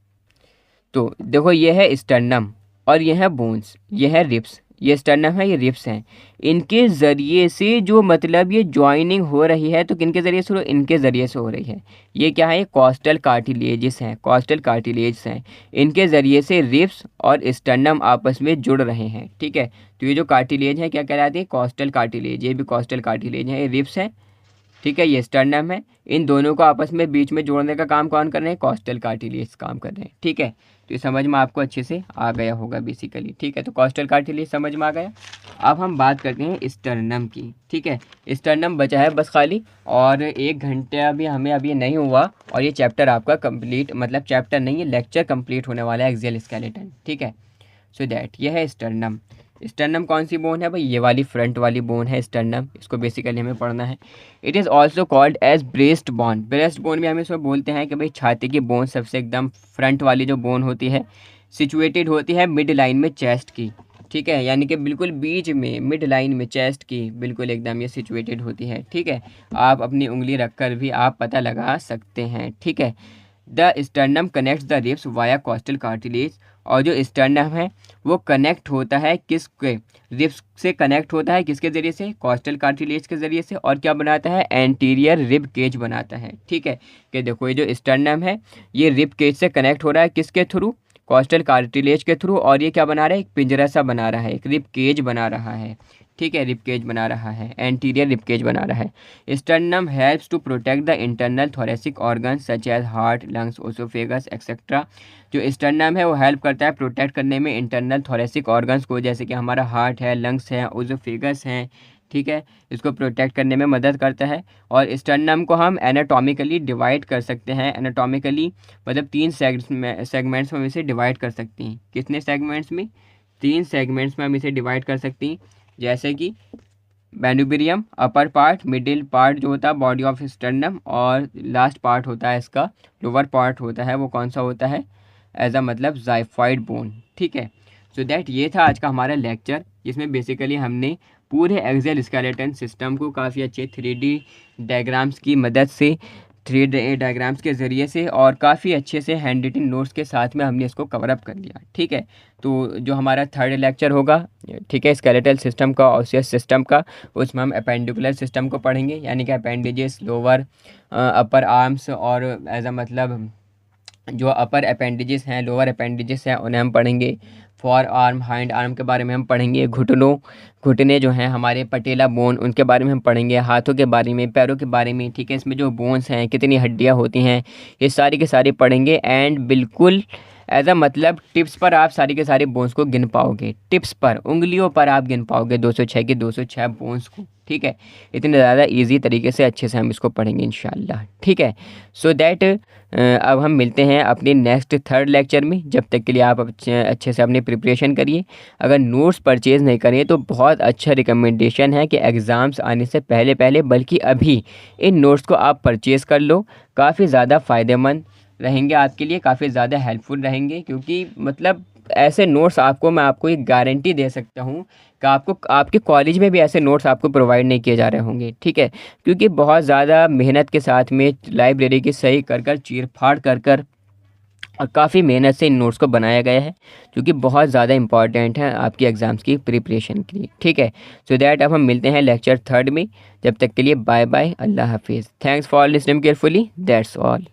तो देखो ये है स्टर्नम और ये है बोन्स, ये है रिब्स, ये स्टर्नम है, ये रिब्स हैं। इनके ज़रिए से जो मतलब ये ज्वाइनिंग हो रही है, तो किनके ज़रिए से, इनके ज़रिए से हो रही है। ये क्या है, कॉस्टल कार्टिलेजेस हैं, कॉस्टल कार्टिलेज हैं, इनके ज़रिए से रिब्स और स्टर्नम आपस में जुड़ रहे हैं। ठीक है, तो ये जो कार्टिलेज है क्या कहलाती है, कॉस्टल कार्टिलेज, ये भी कॉस्टल कार्टिलेज है, ये रिब्स है। ठीक है, ये स्टर्नम है, इन दोनों को आपस में बीच में जोड़ने का काम कौन कर रहे हैं, कॉस्टल कार्टिलेज काम कर रहे हैं। ठीक है, तो ये समझ में आपको अच्छे से आ गया होगा बेसिकली। ठीक है, तो कॉस्टल कार्टिलेज समझ में आ गया। अब हम बात करते हैं स्टर्नम की। ठीक है, स्टर्नम बचा है बस खाली, और 1 घंटा भी हमें अभी नहीं हुआ और ये चैप्टर आपका कंप्लीट, मतलब चैप्टर नहीं, ये लेक्चर कंप्लीट होने वाला है, एक्सियल स्केलेटन। ठीक है, सो दैट ये है स्टर्नम। स्टर्नम कौन सी बोन है भाई, ये वाली फ्रंट वाली बोन है स्टर्नम, इसको बेसिकली हमें पढ़ना है। It is also called as breast bone, breast bone भी हम इसको बोलते हैं कि भाई छाती की बोन सबसे एकदम फ्रंट वाली जो बोन होती है, सिचुएटेड होती है मिड लाइन में चेस्ट की। ठीक है, यानी कि बिल्कुल बीच में, मिड लाइन में चेस्ट की बिल्कुल एकदम ये सिचुएटेड होती है। ठीक है, आप अपनी उंगली रखकर भी आप पता लगा सकते हैं। ठीक है, the sternum connects the ribs via costal cartilage, और जो स्टर्नम है वो कनेक्ट होता है किसके, रिब्स से कनेक्ट होता है, किसके ज़रिए से, कॉस्टल कार्टिलेज के ज़रिए से, और क्या बनाता है, एंटीरियर रिब केज बनाता है। ठीक है, कि देखो ये जो स्टर्नम है ये रिब केज से कनेक्ट हो रहा है किसके थ्रू, कॉस्टल कार्टिलेज के थ्रू, और ये क्या बना रहा है, एक पिंजरा सा बना रहा है, एक रिब केज बना रहा है। ठीक है, रिबकेज बना रहा है, एंटीरियर रिबकेज बना रहा है। Sternum helps to protect the internal thoracic organ such as heart, lungs, oesophagus etcetera. जो स्टर्नम है वो हेल्प करता है प्रोटेक्ट करने में इंटरनल थोरेसिक ऑर्गन्स को, जैसे कि हमारा हार्ट है, लंग्स है, ओसोफेगस हैं, ठीक है, इसको प्रोटेक्ट करने में मदद करता है। और स्टर्नम को हम एनाटॉमिकली डिवाइड कर सकते हैं, एनाटॉमिकली मतलब 3 सेगमेंट्स में हम इसे डिवाइड कर सकते हैं। कितने सेगमेंट्स में? 3 सेगमेंट्स में हम इसे डिवाइड कर सकते हैं, जैसे कि manubrium upper part, middle part जो होता है बॉडी ऑफ स्टर्नम, और लास्ट पार्ट होता है इसका लोअर पार्ट होता है, वो कौन सा होता है? एज अ मतलब जाइफाइड बोन, ठीक है। सो दैट ये था आज का हमारा लेक्चर, जिसमें बेसिकली हमने पूरे एक्सेल स्केलेटन सिस्टम को काफ़ी अच्छे 3D डायग्राम्स की मदद से, 3D डायग्राम्स के ज़रिए से और काफ़ी अच्छे से हैंड रिटन नोट्स के साथ में हमने इसको कवर अप कर लिया, ठीक है। तो जो हमारा 3rd लेक्चर होगा, ठीक है, स्केलेटल सिस्टम का, ऑसियस सिस्टम का, उसमें हम अपेंडिकुलर सिस्टम को पढ़ेंगे, यानी कि अपेंडेजेस, लोअर अपर आर्म्स, और एज अ मतलब जो अपर अपेंडेजेस हैं, लोअर अपेंडेजेस हैं, उन्हें हम पढ़ेंगे। फॉर आर्म, हाइंड आर्म के बारे में हम पढ़ेंगे। घुटने जो हैं हमारे, पटेला बोन, उनके बारे में हम पढ़ेंगे। हाथों के बारे में, पैरों के बारे में, ठीक है, इसमें जो बोन्स हैं, कितनी हड्डियाँ होती हैं, ये सारी के सारी पढ़ेंगे। एंड बिल्कुल एज अ मतलब टिप्स पर आप सारी के सारे बोन्स को गिन पाओगे, टिप्स पर, उंगलियों पर आप गिन पाओगे 206 के 206 बोन्स को, ठीक है। इतने ज़्यादा इजी तरीके से अच्छे से हम इसको पढ़ेंगे इंशाल्लाह, ठीक है। सो दैट अब हम मिलते हैं अपने नेक्स्ट 3rd लेक्चर में। जब तक के लिए आप अच्छे से अपनी प्रिपरेशन करिए। अगर नोट्स परचेज़ नहीं करिए तो बहुत अच्छा रिकमेंडेशन है कि एग्ज़ाम्स आने से पहले पहले, बल्कि अभी इन नोट्स को आप परचेज़ कर लो। काफ़ी ज़्यादा फ़ायदेमंद रहेंगे आपके लिए, काफ़ी ज़्यादा हेल्पफुल रहेंगे, क्योंकि मतलब ऐसे नोट्स मैं आपको एक गारंटी दे सकता हूँ कि आपको आपके कॉलेज में भी ऐसे नोट्स आपको प्रोवाइड नहीं किए जा रहे होंगे, ठीक है। क्योंकि बहुत ज़्यादा मेहनत के साथ में लाइब्रेरी की सही कर चीर फाड़ कर और काफ़ी मेहनत से इन नोट्स को बनाया गया है, जो कि बहुत ज़्यादा इंपॉर्टेंट है आपकी एग्ज़ाम्स की प्रिपरेशन के लिए, ठीक है। सो दैट अब हम मिलते हैं लेक्चर 3rd में। जब तक के लिए बाय बाय, अल्लाह हाफिज़। Thanks for listening carefully, that's all.